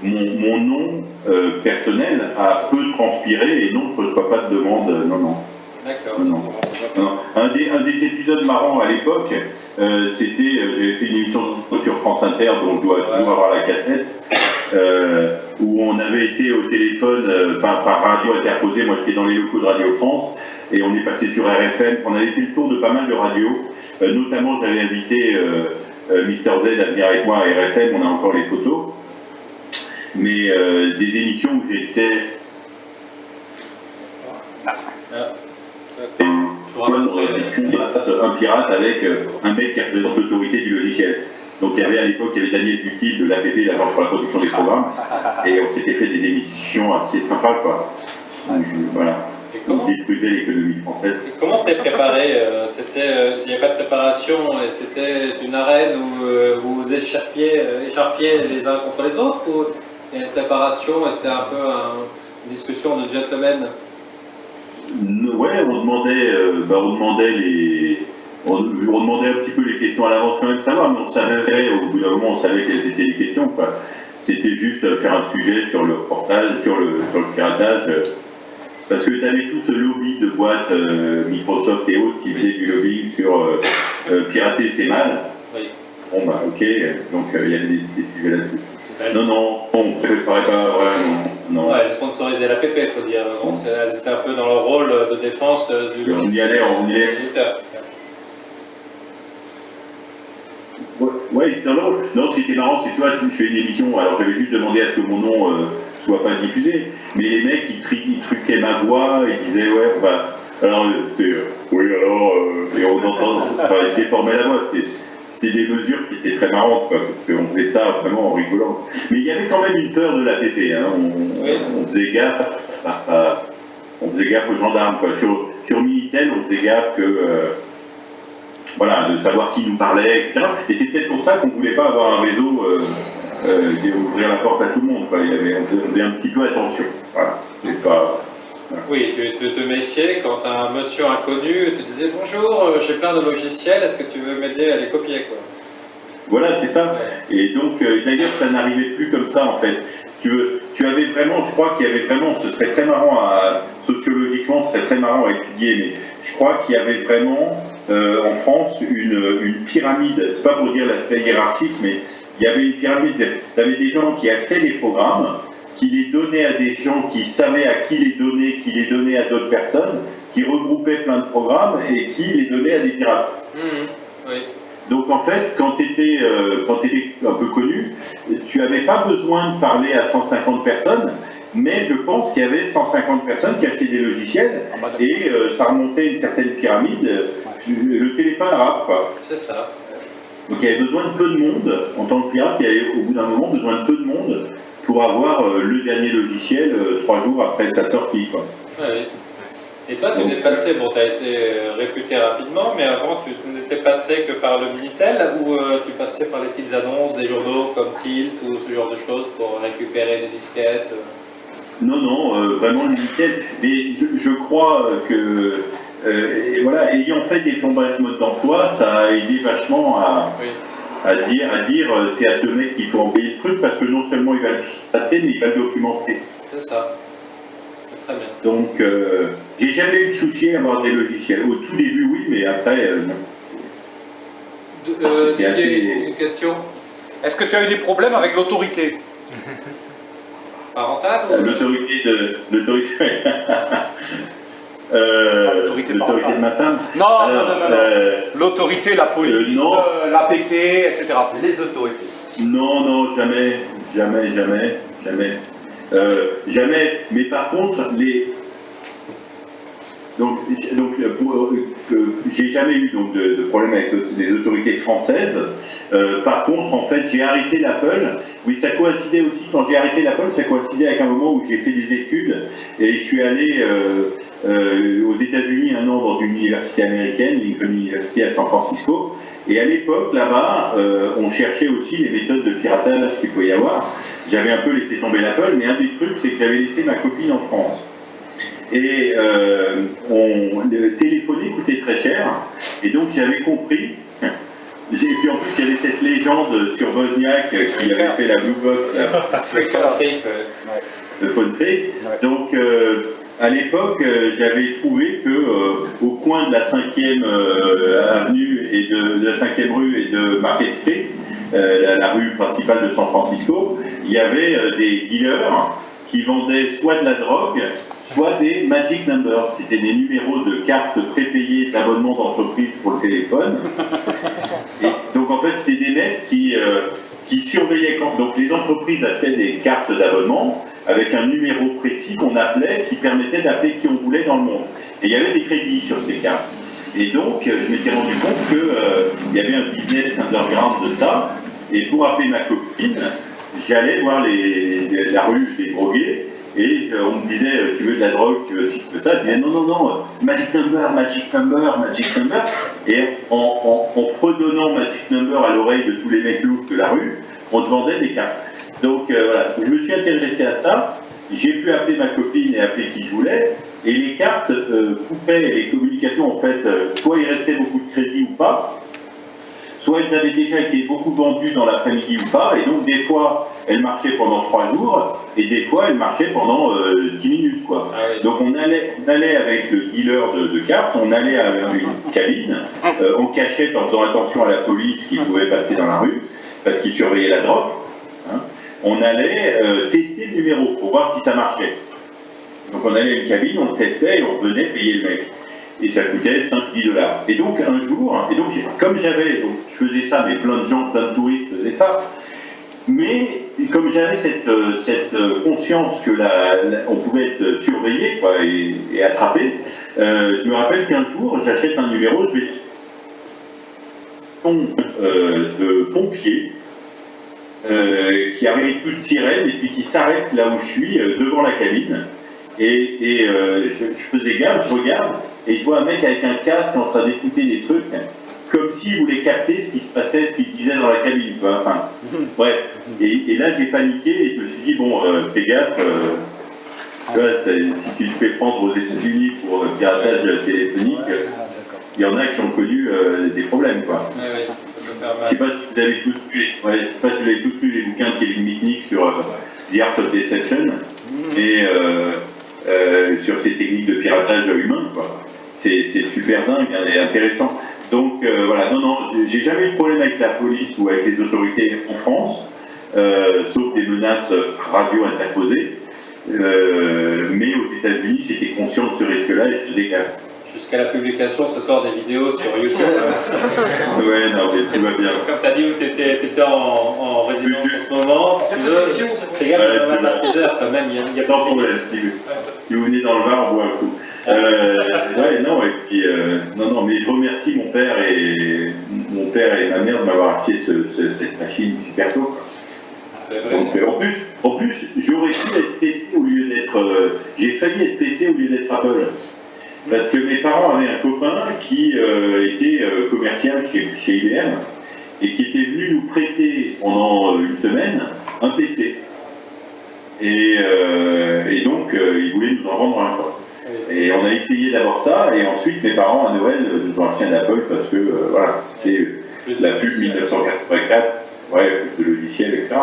mon nom personnel a peu transpiré et non, je ne reçois pas de demande, non. D'accord. Non. Un des épisodes marrants à l'époque, c'était, j'avais fait une émission sur France Inter dont je dois toujours avoir la cassette, où on avait été au téléphone par radio interposée. Moi, j'étais dans les locaux de Radio France, et on est passé sur RFM. On avait fait le tour de pas mal de radios. Notamment, j'avais invité Mister Z à venir avec moi à RFM. On a encore les photos. Mais des émissions où j'étais... un pirate avec un mec qui représente l'autorité du logiciel. Donc il y avait à l'époque, il y avait Daniel Butil de l'APP, l'Agence pour la production des programmes, et on s'était fait des émissions assez sympas, quoi. Voilà. On détruisait l'économie française. Et comment c'était préparé? Il n'y avait pas de préparation, et c'était une arène où vous vous écharpiez les uns contre les autres, ou il y a une préparation et c'était un peu une discussion de gentlemen? Ouais, on demandait un petit peu les questions à l'avance quand même, savoir, mais on savait, au bout d'un moment, on savait quelles étaient les questions, quoi. C'était juste faire un sujet sur le reportage, sur le piratage, parce que tu avais tout ce lobby de boîtes Microsoft et autres qui faisaient du lobbying sur pirater c'est mal. Oui. Bon bah ok, donc il y avait des sujets là-dessus. Non, on ne préparait pas vraiment. Non. Ouais, elle sponsorisait l'APP, il faut dire. Donc, elle était un peu dans le rôle de défense du logiciel. On y allait. Ouais, c'était drôle. Non, ce qui était marrant, c'est toi, tu fais une émission, alors j'avais juste demandé à ce que mon nom soit pas diffusé, mais les mecs, ils truquaient ma voix, ils disaient, ouais, on va... Alors, et on entend, ils déformaient la voix, c'était des mesures qui étaient très marrantes, quoi, parce qu'on faisait ça vraiment en rigolant. Mais il y avait quand même une peur de l'APP, hein. On faisait gaffe, aux gendarmes, quoi. Sur Minitel, on faisait gaffe que... voilà, de savoir qui nous parlait, etc. Et c'est peut-être pour ça qu'on ne voulait pas avoir un réseau qui ouvrir la porte à tout le monde, quoi. On faisait un petit peu attention. Voilà. Oui, tu te méfiais quand un monsieur inconnu te disait « Bonjour, j'ai plein de logiciels, est-ce que tu veux m'aider à les copier ?» quoi. Voilà, c'est ça. Ouais. Et donc, d'ailleurs, ça n'arrivait plus comme ça, en fait. Si tu veux, tu avais vraiment, je crois qu'il y avait vraiment, ce serait très marrant, sociologiquement, ce serait très marrant à étudier, mais je crois qu'il y avait vraiment, en France, une pyramide. C'est pas pour dire l'aspect hiérarchique, mais il y avait une pyramide. Tu avais des gens qui achetaient des programmes, qui les donnaient à des gens qui savaient à qui les donner, qui les donnaient à d'autres personnes, qui regroupaient plein de programmes et qui les donnaient à des pirates. Oui. Donc en fait, quand tu étais un peu connu, tu n'avais pas besoin de parler à 150 personnes, mais je pense qu'il y avait 150 personnes qui achetaient des logiciels et ça remontait une certaine pyramide, le téléphone arabe, quoi. C'est ça. Donc il y avait besoin de peu de monde, en tant que pirate, il y avait au bout d'un moment besoin de peu de monde pour avoir le dernier logiciel 3 jours après sa sortie, quoi. Oui. Et toi, tu n'es passé, bon, tu as été réputé rapidement, mais avant, tu n'étais passé que par le Minitel ou tu passais par les petites annonces des journaux comme Tilt ou ce genre de choses pour récupérer des disquettes? Non, vraiment le Minitel. Mais je crois que, voilà, ayant fait des plombages mode d'emploi, ça a aidé vachement à dire c'est à ce mec qu'il faut envoyer le truc parce que non seulement il va le pirater, mais il va le documenter. C'est ça. Très bien. Donc, j'ai jamais eu de souci à avoir des logiciels. Au tout début, oui, mais après, non. Une question? Est-ce que tu as eu des problèmes avec l'autorité parentale? L'autorité de ma femme? Non. L'autorité, la police, l'APP, etc. Les autorités. Non, jamais. Jamais, mais par contre, j'ai jamais eu donc, de problème avec les autorités françaises. Par contre, en fait, j'ai arrêté l'Apple. Oui, ça coïncidait aussi, quand j'ai arrêté l'Apple, ça coïncidait avec un moment où j'ai fait des études et je suis allé aux États-Unis 1 an dans une université américaine, Lincoln University à San Francisco. Et à l'époque, là-bas, on cherchait aussi les méthodes de piratage qu'il pouvait y avoir. J'avais un peu laissé tomber l'Apple, mais un des trucs, c'est que j'avais laissé ma copine en France. Et le téléphoner coûtait très cher. Et donc, j'avais compris. Et puis en plus, il y avait cette légende sur Wozniak qui avait fait la Blue Box, le phone trick. Donc, à l'époque, j'avais trouvé que au coin de la 5e avenue et de la 5e rue et de Market Street, la rue principale de San Francisco, il y avait des dealers qui vendaient soit de la drogue, soit des magic numbers, qui étaient des numéros de cartes prépayées d'abonnement d'entreprise pour le téléphone. Et donc en fait, c'était des mecs qui surveillaient donc les entreprises achetaient des cartes d'abonnement avec un numéro précis qu'on appelait, qui permettait d'appeler qui on voulait dans le monde. Et il y avait des crédits sur ces cartes. Et donc, je m'étais rendu compte qu'il y avait un business underground de ça. Et pour appeler ma copine, j'allais voir la rue des drogués. Et on me disait, tu veux de la drogue, tu veux ci, tu veux ça. Je disais, non, Magic Number, Magic Number, Magic Number. Et en fredonnant Magic Number à l'oreille de tous les mecs louches de la rue, on te vendait des cartes. Donc voilà, je me suis intéressé à ça. J'ai pu appeler ma copine et appeler qui je voulais. Et les cartes coupaient les communications, en fait, soit il restait beaucoup de crédit ou pas, soit elles avaient déjà été beaucoup vendues dans l'après-midi ou pas, et donc des fois, elles marchaient pendant 3 jours, et des fois, elles marchaient pendant 10 minutes, quoi. Ah oui. Donc on allait avec le dealer de cartes, on allait à une cabine, en cachette en faisant attention à la police qui pouvait passer dans la rue, parce qu'ils surveillaient la drogue. Hein. On allait tester le numéro pour voir si ça marchait. Donc on allait à une cabine, on le testait et on venait payer le mec. Et ça coûtait 5-10 $. Et donc un jour, comme je faisais ça, mais plein de gens, plein de touristes faisaient ça, mais comme j'avais cette conscience que on pouvait être surveillé quoi, et attrapé, je me rappelle qu'un jour, j'achète un numéro, je vais de pompiers qui arrive tout de sirène et puis qui s'arrête là où je suis, devant la cabine. Et je faisais gaffe, je regarde, et je vois un mec avec un casque en train d'écouter des trucs, comme s'il voulait capter ce qui se passait, ce qui se disait dans la cabine. Quoi. Enfin, bref. Et là, j'ai paniqué et je me suis dit, bon, fais gaffe, si tu te fais prendre aux États-Unis pour piratage téléphonique, il y en a qui ont connu des problèmes. Quoi. Je ne sais pas si vous avez tous lu les bouquins de Kevin Mitnick sur The Art of Deception, et sur ces techniques de piratage humain, quoi. C'est super dingue et intéressant. Donc voilà, non, j'ai jamais eu de problème avec la police ou avec les autorités en France, sauf des menaces radio interposées. Mais aux États-Unis, j'étais conscient de ce risque-là et je faisais gaffe. Jusqu'à la publication ce soir des vidéos sur YouTube. Ouais, non, mais tout va bien. Comme tu as dit, tu étais en résidence en ce moment. Fais gaffe, on va à 6 heures quand même. Il y a sans problème, si vous venez dans le Var, on boit un coup. Ouais, non, et puis, non, mais je remercie mon père et ma mère de m'avoir acheté cette machine super tôt. Donc, en plus, j'aurais pu être PC au lieu d'être. J'ai failli être PC au lieu d'être Apple. Parce que mes parents avaient un copain qui était commercial chez IBM et qui était venu nous prêter pendant une semaine un PC. Et donc, il voulait nous en vendre un. Quoi. Et on a essayé d'avoir ça, et ensuite mes parents à Noël nous ont acheté un Apple parce que voilà, c'était la pub 1984, ouais, plus de logiciels, etc.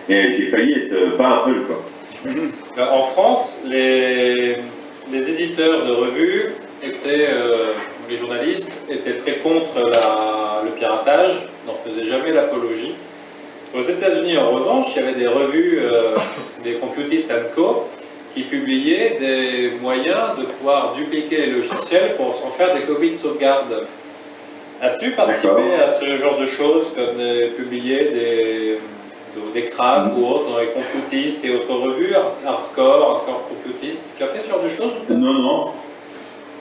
Et j'ai failli être pas Apple, quoi. En France, les éditeurs de revues étaient, les journalistes étaient très contre le piratage, n'en faisaient jamais l'apologie. Aux États-Unis, en revanche, il y avait des revues, des Computist & Co, qui publiaient des moyens de pouvoir dupliquer les logiciels pour s'en faire des copies de sauvegarde. As-tu participé à ce genre de choses, comme publier des cracks ou autres dans les Computist et autres revues, Hardcore Computist? Tu as fait ce genre de choses? Non.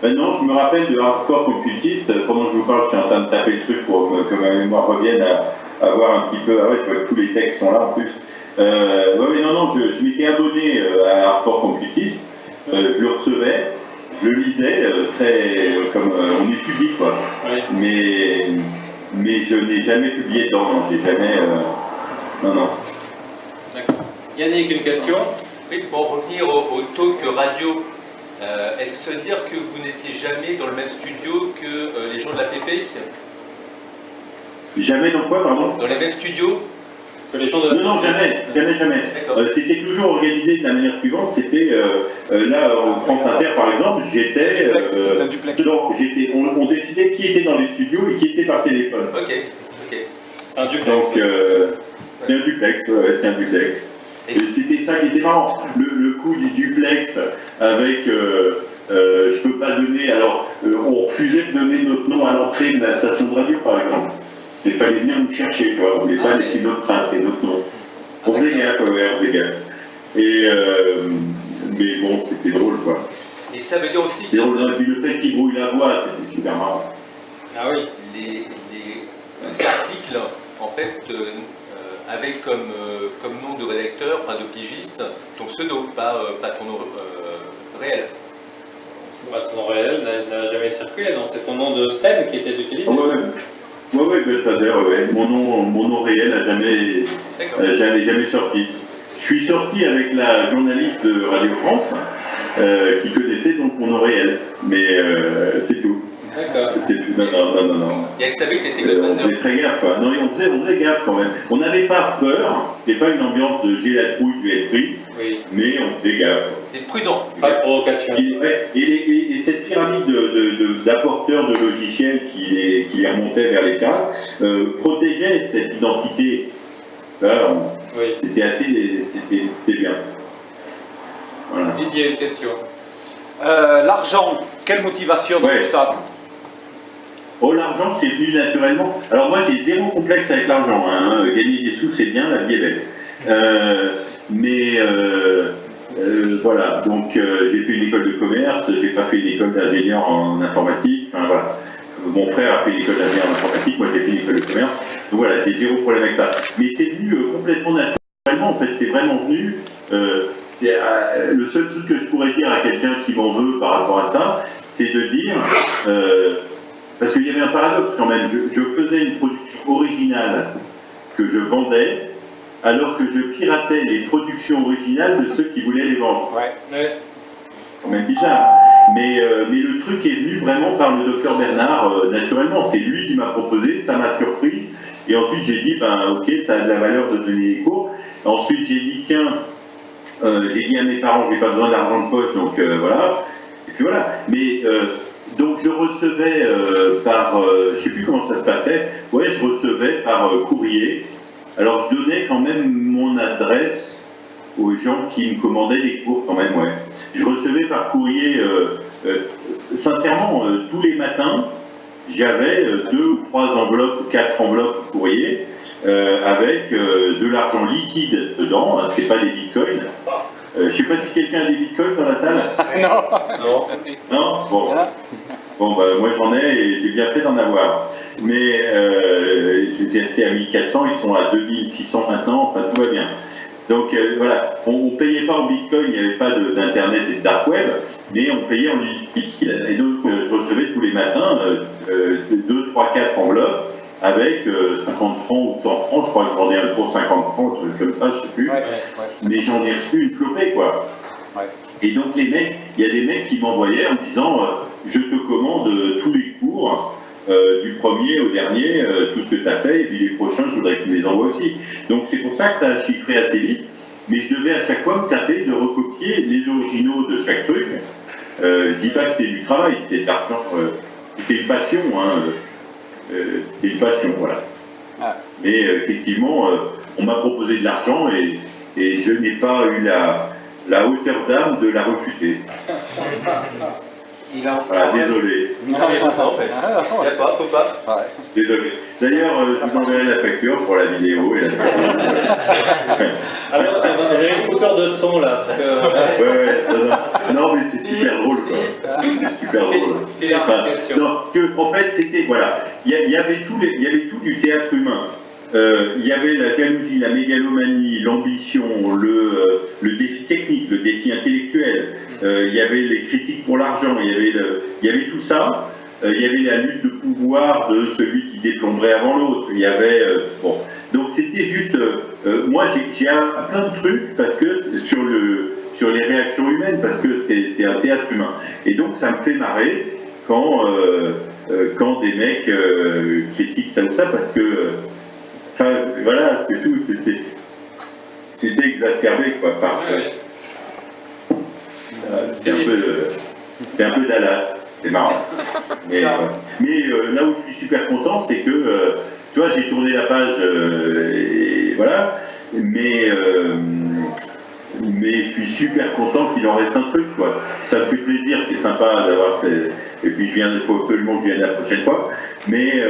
Non, je me rappelle de Hardcore Computist. Pendant que je vous parle, je suis en train de taper le truc pour que ma mémoire revienne à voir un petit peu. Ah ouais, je vois que tous les textes sont là en plus. Ouais, non, je m'étais abonné à Hardcore Computist. Je le recevais, je le lisais, très comme on étudie, quoi. Oui. Mais je n'ai jamais publié dedans. Non, j'ai jamais. Non. D'accord. Yannick, une question? Oui, pour revenir au talk radio, est-ce que ça veut dire que vous n'étiez jamais dans le même studio que les gens de la PP? Jamais dans quoi, pardon? Dans les mêmes studios que les gens de la PP? Non, jamais. C'était toujours organisé de la manière suivante. C'était là, au France Inter, par exemple, j'étais. On décidait qui était dans les studios et qui était par téléphone. Ok. Un duplex. Donc, c'est un duplex, ouais, c'est un duplex. Et c'était ça qui était marrant, le coup du duplex avec, je peux pas donner, alors on refusait de donner notre nom à l'entrée de la station de radio par exemple. Il fallait venir nous chercher, quoi. On ne voulait pas laisser notre trace et notre nom. On faisait gaffe, ouais, on faisait gaffe. Et, mais bon, c'était drôle, quoi. Et ça veut dire aussi... C'est drôle, le fait qu'il brouille la voix, c'était super marrant. Ah oui, les articles, en fait, avec comme nom de rédacteur, enfin de pigiste, ton pseudo, pas ton nom réel. Bah, son nom réel n'a jamais circulé, non? C'est ton nom de scène qui était utilisé. Ouais, Godfather, ouais. Mon nom réel n'a jamais sorti. Je suis sorti avec la journaliste de Radio France qui connaissait donc mon nom réel, mais c'est tout. D'accord. C'est tout. Non. Et elle savait que tu étais Godfather. On faisait très gaffe, quoi. Non, on faisait gaffe quand même. On n'avait pas peur, c'était pas une ambiance de j'ai la trouille, je vais être pris, oui. Mais on faisait gaffe. C'est prudent. Pas de provocation. Et cette pyramide d'apporteurs de logiciels qui les remontait vers les cadres protégeait cette identité. Oui. C'était bien. Voilà. Didier, une question. L'argent, quelle motivation dans tout ça? Oh, l'argent, c'est venu naturellement. Alors moi, j'ai zéro complexe avec l'argent. Hein. Gagner des sous, c'est bien, la vie est belle. Voilà, donc j'ai fait une école de commerce, j'ai pas fait une école d'ingénieur en informatique. Enfin, voilà. Mon frère a fait une école d'ingénieur en informatique, moi j'ai fait une école de commerce. Donc voilà, j'ai zéro problème avec ça. Mais c'est venu complètement naturellement, en fait, c'est vraiment venu. Le seul truc que je pourrais dire à quelqu'un qui m'en veut par rapport à ça, c'est de dire, parce qu'il y avait un paradoxe quand même, je faisais une production originale que je vendais, alors que je piratais les productions originales de ceux qui voulaient les vendre. Ouais. C'est quand même bizarre. Mais le truc est venu vraiment par le docteur Bernard, naturellement. C'est lui qui m'a proposé, ça m'a surpris. Et ensuite j'ai dit, ok, ça a de la valeur de donner les cours. Ensuite j'ai dit, tiens, j'ai dit à mes parents, j'ai pas besoin d'argent de poche, donc voilà. Et puis voilà. Mais donc je recevais par, je sais plus comment ça se passait, ouais, je recevais par courrier. Alors je donnais quand même mon adresse aux gens qui me commandaient les cours quand même, ouais. Je recevais par courrier, sincèrement, tous les matins, j'avais 2 ou 3 enveloppes, 4 enveloppes courrier, avec de l'argent liquide dedans, hein, c'est pas des bitcoins. Je sais pas si quelqu'un a des bitcoins dans la salle. Non. Bon, moi j'en ai et j'ai bien fait d'en avoir. Mais je les ai achetés à 1400, ils sont à 2600 maintenant, enfin tout va bien. Donc voilà, on ne payait pas en bitcoin, il n'y avait pas d'internet et de dark web, mais on payait en liquide. Et donc je recevais tous les matins 2, 3, 4 enveloppes avec 50 francs ou 100 francs, je crois que je vendais un pour 50 francs, un truc comme ça, je ne sais plus. Mais j'en ai reçu une flopée, quoi. Et donc les mecs, il y a des mecs qui m'envoyaient en disant je te commande tous les cours, du premier au dernier, tout ce que tu as fait, et puis les prochains, je voudrais que tu me les envoies aussi. Donc c'est pour ça que ça a chiffré assez vite, mais je devais à chaque fois me taper de recopier les originaux de chaque truc. Je dis pas que c'était du travail, c'était de l'argent, c'était une passion, hein, c'était une passion, voilà. Mais effectivement, on m'a proposé de l'argent et je n'ai pas eu la hauteur d'âme de la refuser. Voilà, désolé. Faut pas. Désolé. D'ailleurs, je vous enverrai la facture pour la vidéo et la Alors, j'ai une coupure de son là. Non, mais c'est super drôle, quoi. C'est super drôle. Non, en fait, c'était, voilà, il y avait tout du théâtre humain. Il y avait la jalousie, la mégalomanie, l'ambition, le défi technique, le défi intellectuel. Il y avait les critiques pour l'argent, il y avait tout ça. Il y avait la lutte de pouvoir de celui qui déplomberait avant l'autre. Il y avait bon, donc c'était juste. Moi, j'ai plein de trucs parce que sur les réactions humaines, parce que c'est un théâtre humain. Et donc ça me fait marrer quand des mecs critiquent ça ou ça parce que. Enfin, voilà, c'est tout, c'était exacerbé, quoi, par c'était un peu Dallas, c'était marrant. Mais là où je suis super content, c'est que tu vois, j'ai tourné la page, et voilà, mais je suis super content qu'il en reste un truc, quoi. Ça me fait plaisir, c'est sympa d'avoir et puis il faut absolument que je vienne la prochaine fois, mais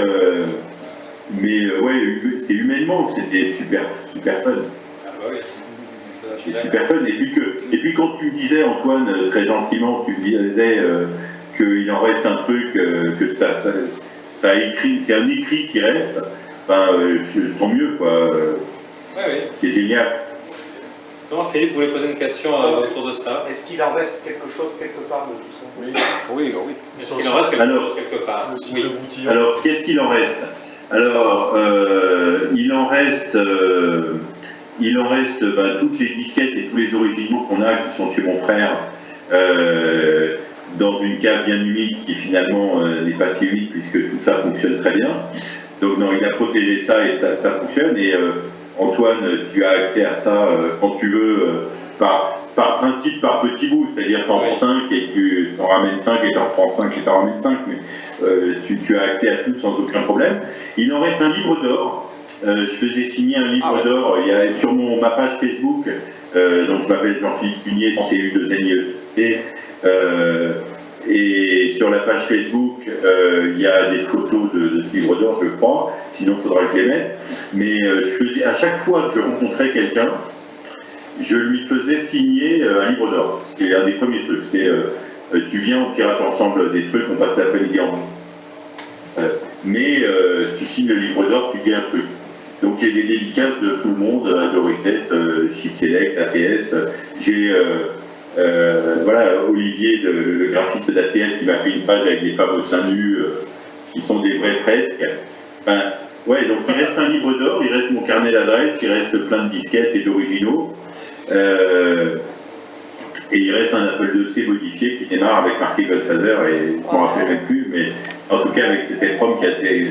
ouais, c'est humainement que c'était super fun. Ah bah oui. C'est super fun. Et puis quand tu me disais, Antoine, très gentiment, tu me disais qu'il en reste un truc, que ça écrit, c'est un écrit qui reste, ben, tant mieux, quoi. Oui. C'est génial. Non, Philippe voulait poser une question autour de ça. Est-ce qu'il en reste quelque chose quelque part de tout ça? Oui. Est-ce qu'il en reste quelque chose quelque part? Oui. Alors, qu'est-ce qu'il en reste? Alors, il en reste toutes les disquettes et tous les originaux qu'on a qui sont chez mon frère dans une cave bien humide qui finalement n'est pas si humide puisque tout ça fonctionne très bien. Donc non, il a protégé ça et ça fonctionne. Et Antoine, tu as accès à ça quand tu veux, par principe, par petit bout, c'est-à-dire t'en prends 5 et tu t'en ramènes 5 et t'en reprends 5 et t'en ramènes 5, mais tu as accès à tout sans aucun problème. Il en reste un livre d'or. Je faisais signer un livre d'or sur ma page Facebook, donc je m'appelle Jean-Philippe Cunier, CU2NIE, et sur la page Facebook, il y a des photos de ce livre d'or, je crois, sinon il faudra que je les mette. Mais à chaque fois que je rencontrais quelqu'un, je lui faisais signer un livre d'or. C'était un des premiers trucs. C'était tu viens, on pirate ensemble des trucs, on passe l'après-midi en mais tu signes le livre d'or, tu dis un truc. Donc j'ai des dédicaces de tout le monde, Dorisette, Chip Select, ACS. J'ai voilà, Olivier, le graphiste d'ACS, qui m'a fait une page avec des femmes au sein nu, qui sont des vraies fresques. Ben, ouais, donc il reste un livre d'or, il reste mon carnet d'adresses, il reste plein de disquettes et d'originaux. Et il reste un Apple IIc modifié qui démarre avec marqué Godfather, et je ne m'en rappelle même plus, mais en tout cas avec cet EPROM qui a été.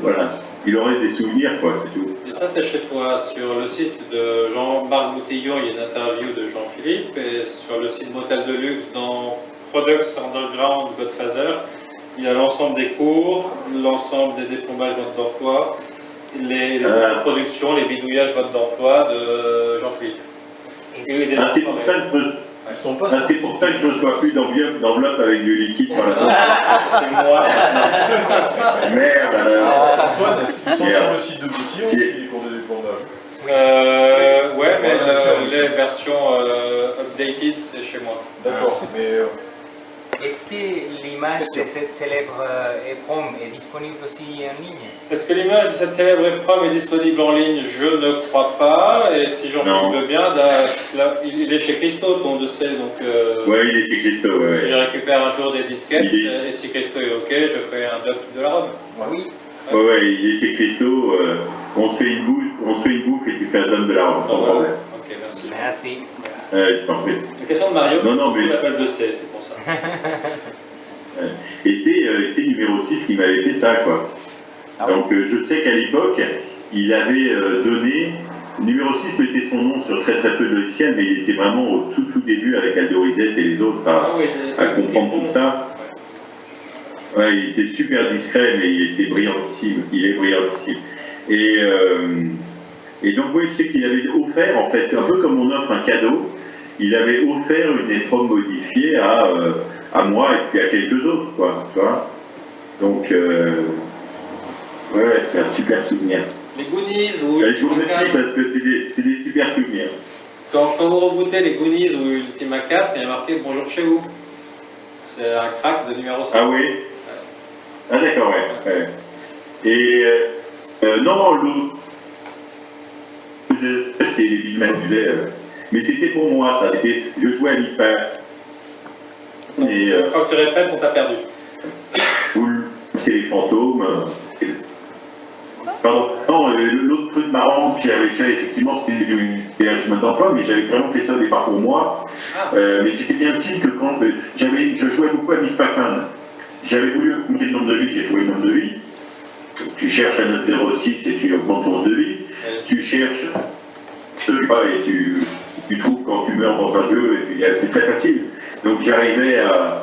Voilà. Il en reste des souvenirs, quoi, c'est tout. Et ça, c'est chez toi. Sur le site de Jean-Marc Boutillon, il y a une interview de Jean-Philippe, et sur le site Motel Deluxe, dans Products Underground Godfather, il y a l'ensemble des cours, l'ensemble des déplombages mode d'emploi, les productions, les bidouillages mode d'emploi de Jean-Philippe. C'est pour ça que je ne reçois plus d'enveloppe avec du liquide par la poste. C'est moi. Merde alors. Antoine, ils sont sur le site de Boutillon aussi, les cours de déplombage. Ouais, mais les versions updated, c'est chez moi. D'accord, mais... Est-ce que l'image de cette célèbre EPROM est disponible aussi en ligne? Est-ce que l'image de cette célèbre EPROM est disponible en ligne? Je ne crois pas. Et si Jean-Philippe veut bien, il est chez Christo, ton de C. Oui, il est chez Christo. Ouais. Si je récupère un jour des disquettes, et si Christo est OK, je ferai un doc de la robe. Oui. Ouais, il est chez Christo. On se fait une bouffe et tu fais un doc de la robe, sans problème. OK, merci. Merci. Je t'en prie. La question de Mario, non, mais l'appel de C, c'est pour ça. Et c'est numéro 6 qui m'avait fait ça, quoi. Donc je sais qu'à l'époque, il avait donné... Numéro 6 mettait son nom sur très très peu de logiciels, mais il était vraiment au tout début avec Aldorisette et les autres à comprendre tout ça. Ouais, il était super discret, mais il était brillantissime. Il est brillantissime. Et donc oui, je sais qu'il avait offert, en fait, un peu comme on offre un cadeau, il avait offert une EPROM modifiée à moi et puis à quelques autres, quoi, tu vois. Donc, ouais, c'est un super souvenir. Les Goonies ou... Je vous remercie parce que c'est des super souvenirs. Quand vous rebootez les Goonies ou Ultima 4, il y a marqué « Bonjour chez vous ». C'est un crack de numéro 6. Ah oui. Ah d'accord, ouais. Et non, l'autre... C'est les Big Man disaient... mais c'était pour moi, ça. Je jouais à l'ISPAC. Quand tu répètes, on t'a perdu. C'est les fantômes. Pardon. Non, l'autre truc marrant que j'avais fait, effectivement, c'était du management d'emploi, mais j'avais vraiment fait ça au départ pour moi. Mais c'était bien aussi que quand je jouais beaucoup à Miss Pac-Man. J'avais voulu augmenter le nombre de vies, j'ai trouvé le nombre de vies. Tu cherches un autre 06 et tu augmentes ton nombre de vies. Tu cherches et tu trouves quand tu meurs dans un jeu, et puis c'est très facile. Donc j'arrivais à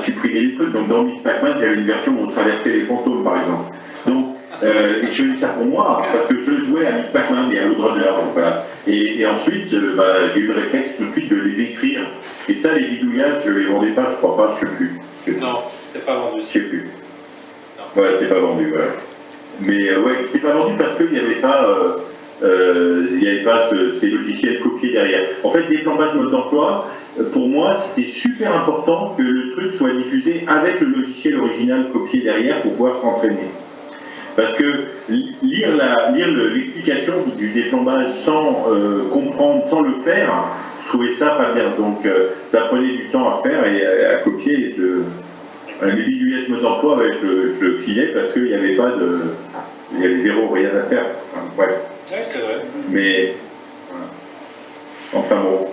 supprimer les trucs. Donc dans Miss Pac-Man, il y avait une version où on traversait les fantômes, par exemple. Donc Et je faisais ça pour moi, parce que je jouais à Miss Pac-Man et à Roadrunner. Voilà. Et ensuite, j'ai eu le réflexe tout de suite de les écrire. Et ça, les bidouillages, je les vendais pas, je crois pas, je sais plus. Non, c'était pas vendu. Je sais plus. Ouais, c'était pas vendu, voilà. Mais ouais, c'était pas vendu parce qu'il n'y avait pas, ces logiciels copiés derrière. En fait, les plans de mode d'emploi, pour moi, c'était super important que le truc soit diffusé avec le logiciel original copié derrière pour pouvoir s'entraîner. Parce que lire l'explication du déplombage sans comprendre, sans le faire, je trouvais ça pas bien. Donc ça prenait du temps à faire et à copier. Et les bidouillages mode d'emploi, je le filais parce qu'il n'y avait pas de... Il y avait zéro, rien à faire. Enfin, ouais. Oui, c'est vrai. Mais... Voilà. Enfin bon.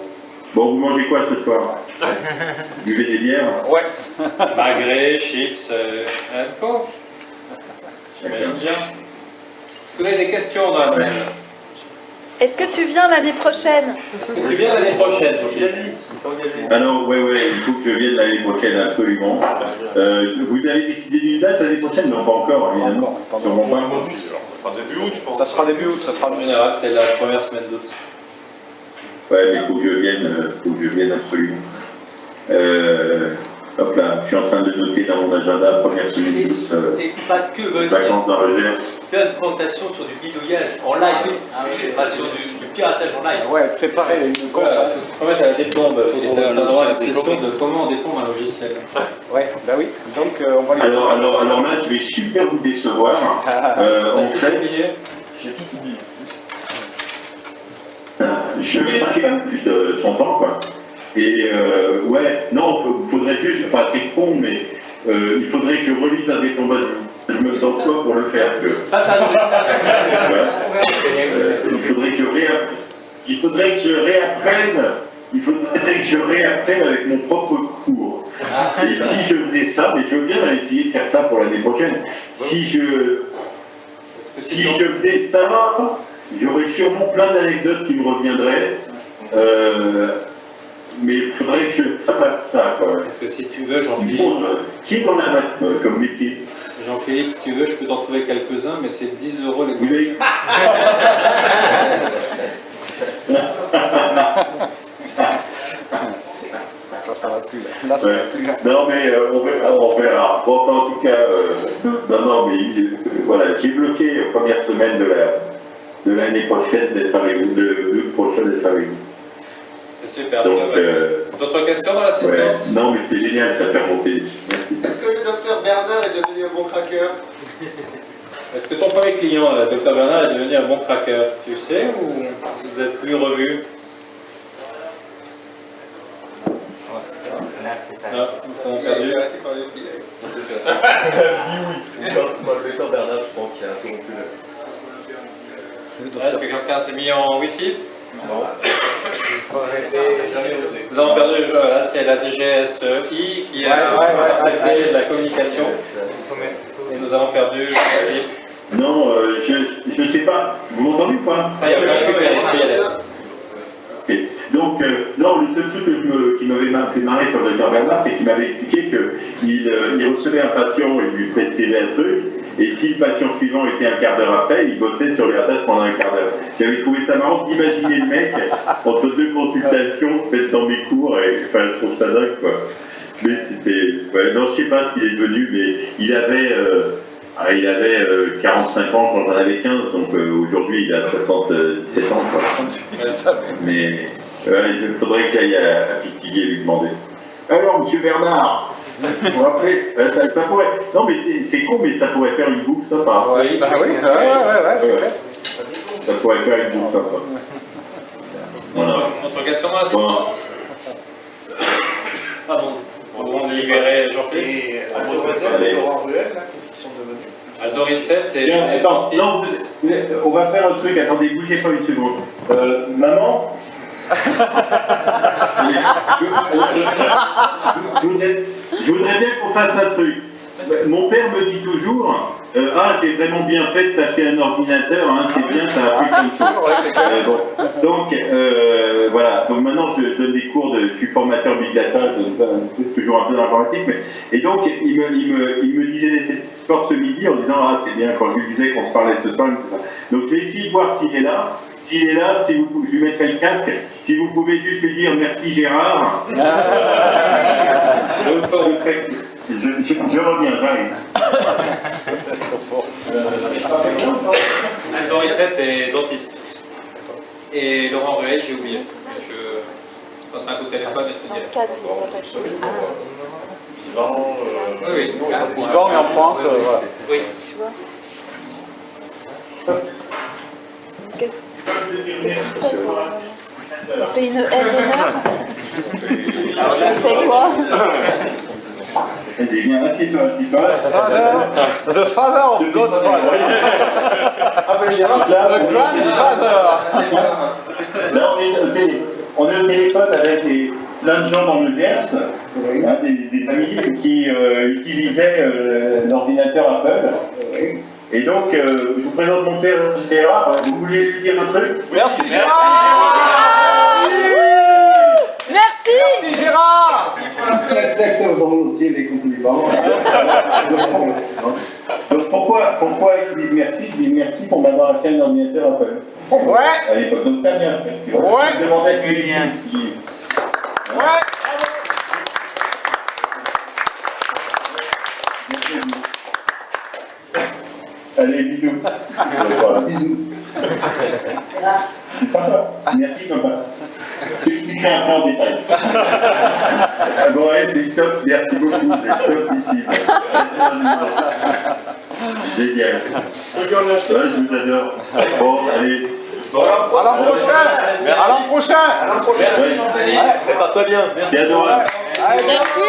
Bon, vous mangez quoi ce soir? Vous buvez des bières? Ouais. Magret, chips, co. J'imagine bien. Est-ce que vous avez des questions dans la salle? Est-ce que tu viens l'année prochaine? Est-ce que tu viens l'année prochaine? Alors, ouais, il faut que je vienne l'année prochaine, absolument. Vous avez décidé d'une date l'année prochaine? Non, pas encore, évidemment. Sûrement pas. Ça sera début août, je pense. Ça sera début août, ça sera en général, c'est la première semaine d'août. Ouais, mais il faut que je vienne absolument. Hop là, je suis en train de noter dans mon agenda, première semaine d'août, Et pas que venir vacances dans Rogers. faire une présentation sur du bidouillage en live, pas sur du piratage en live. Ouais, préparer une conférence. Voilà, il faut mettre à la déplombe, il faut avoir la question de comment on déplombe un logiciel. Ouais, bah oui, donc on va les... Alors là, je vais super vous décevoir. En fait, j'ai tout oublié. Je vais pas plus de 100 ans, quoi. Et ouais, non, faudrait juste, enfin c'est con, mais il faudrait que je relise un déplombage de mode d'emploi pour le faire. Il faudrait que je réapprenne avec mon propre cours. Et si je faisais ça, mais je veux bien essayer de faire ça pour l'année prochaine. Si je faisais ça, j'aurais sûrement plein d'anecdotes qui me reviendraient. Mais il faudrait que je fasse ça, quoi. Parce que si tu veux, Jean-Philippe... Qui est en a comme métier? Jean-Philippe, si tu veux, je peux t'en trouver quelques-uns, mais c'est 10 € l'exemple. Oui. Ça va plus. Là, ça va plus. Non, mais on verra. Bon, en tout cas, non, mais voilà, j'ai bloqué la première semaine de l'année prochaine d'être avec vous, de l'août prochain d'être avec vous. C'est super. D'autres questions dans l'assistance? Ouais. Non, mais c'est génial, ça fait monter. Est-ce que le docteur Bernard est devenu un bon craqueur? Est-ce que ton premier client, le docteur Bernard, est devenu un bon craqueur? Tu sais, ou vous n'êtes plus revu? Là, c'est ça. Ah, on a perdu. Il a arrêté par les pieds. Oui, le docteur Bernard, je pense qu'il a interrompu Est-ce que quelqu'un s'est mis en Wi-Fi? Non. Nous avons perdu, là c'est la DGSI qui a accepté la communication et nous avons perdu Philippe. Non, je ne sais pas. Vous m'entendez ou pas? Ça y est, on a récupéré. Okay. Donc, non, le seul truc qui m'avait fait marrer sur le docteur Bernard, c'est qu'il m'avait expliqué qu'il recevait un patient et lui prescrivait un truc, et si le patient suivant était un quart d'heure après, il bossait sur les attaches pendant un quart d'heure. J'avais trouvé ça marrant d'imaginer le mec entre deux consultations faites dans mes cours, et enfin, je trouve ça dingue, quoi. Mais c'était... Ouais, non, je sais pas ce qu'il est devenu, mais il avait 45 ans quand j'en avais 15, donc aujourd'hui il a 77 ans, quoi. Mais il faudrait que j'aille à Pitiguet lui demander. Alors, monsieur Bernard, vous vous rappelez, ça pourrait... Non, mais c'est con, mais ça pourrait faire une bouffe sympa. Oui, bah oui, c'est clair. Ça pourrait faire une bouffe sympa. Voilà. Autre question dans l'assistance? Pardon, on va libérer Jean-Philippe. Laurent Ruel, qu'est-ce qu'ils sont devenus? Aldo Rissette et... Tiens, attends, non, on va faire un truc, attendez, bougez pas une seconde. Maman je voudrais bien qu'on fasse un truc. Mon père me dit toujours ah, j'ai vraiment bien fait de t'acheter un ordinateur, hein, c'est bien, t'as appris comme ça. Bon. Donc, voilà. Donc maintenant, je donne des cours, je suis formateur Big Data, toujours un peu dans l'informatique. Et donc, il me disait des sports ce midi en disant ah, c'est bien, quand je lui disais qu'on se parlait ce soir. Donc, je vais essayer de voir s'il est là. S'il est là, je lui mettrai le casque. Si vous pouvez juste lui dire merci Gérard. Je reviens, j'arrive. Anne Dorissette est dentiste. Et Laurent Ruel, j'ai oublié. Je passerai un coup de téléphone et je peux dire. Oui. Yvan, mais en France, voilà. Oui. Tu vois. On fait une aide d'honneur. On fait quoi? Viens, assieds-toi, assieds-toi. The father of God's father. Ah ben Gérard, là, The grandfather. Là, on est au téléphone avec plein de gens dans le Gers, hein, des amis qui utilisaient l'ordinateur Apple. Et donc, je vous présente mon père Gérard. Vous vouliez lui dire un truc? Merci Gérard. Merci. Merci Gérard. exactement volontiers les compliments. Donc pourquoi ils disent merci? Ils disent merci pour m'avoir acheté un ordinateur Apple. Ouais. À l'époque, donc t'as bien fait. Ouais. Je me demandais si il est ici. Ouais. Allez, bisous. Voilà, bisous. Merci, papa. Je t'expliquerai après en détail. Ah bon, ouais, c'est top. Merci beaucoup. C'est top ici. Génial. Ouais, je vous adore. Bon, allez. Bon, À l'an prochain. À l'an prochain. à l'an prochain. Ouais. Prépare-toi bien. C'est adorable. Merci.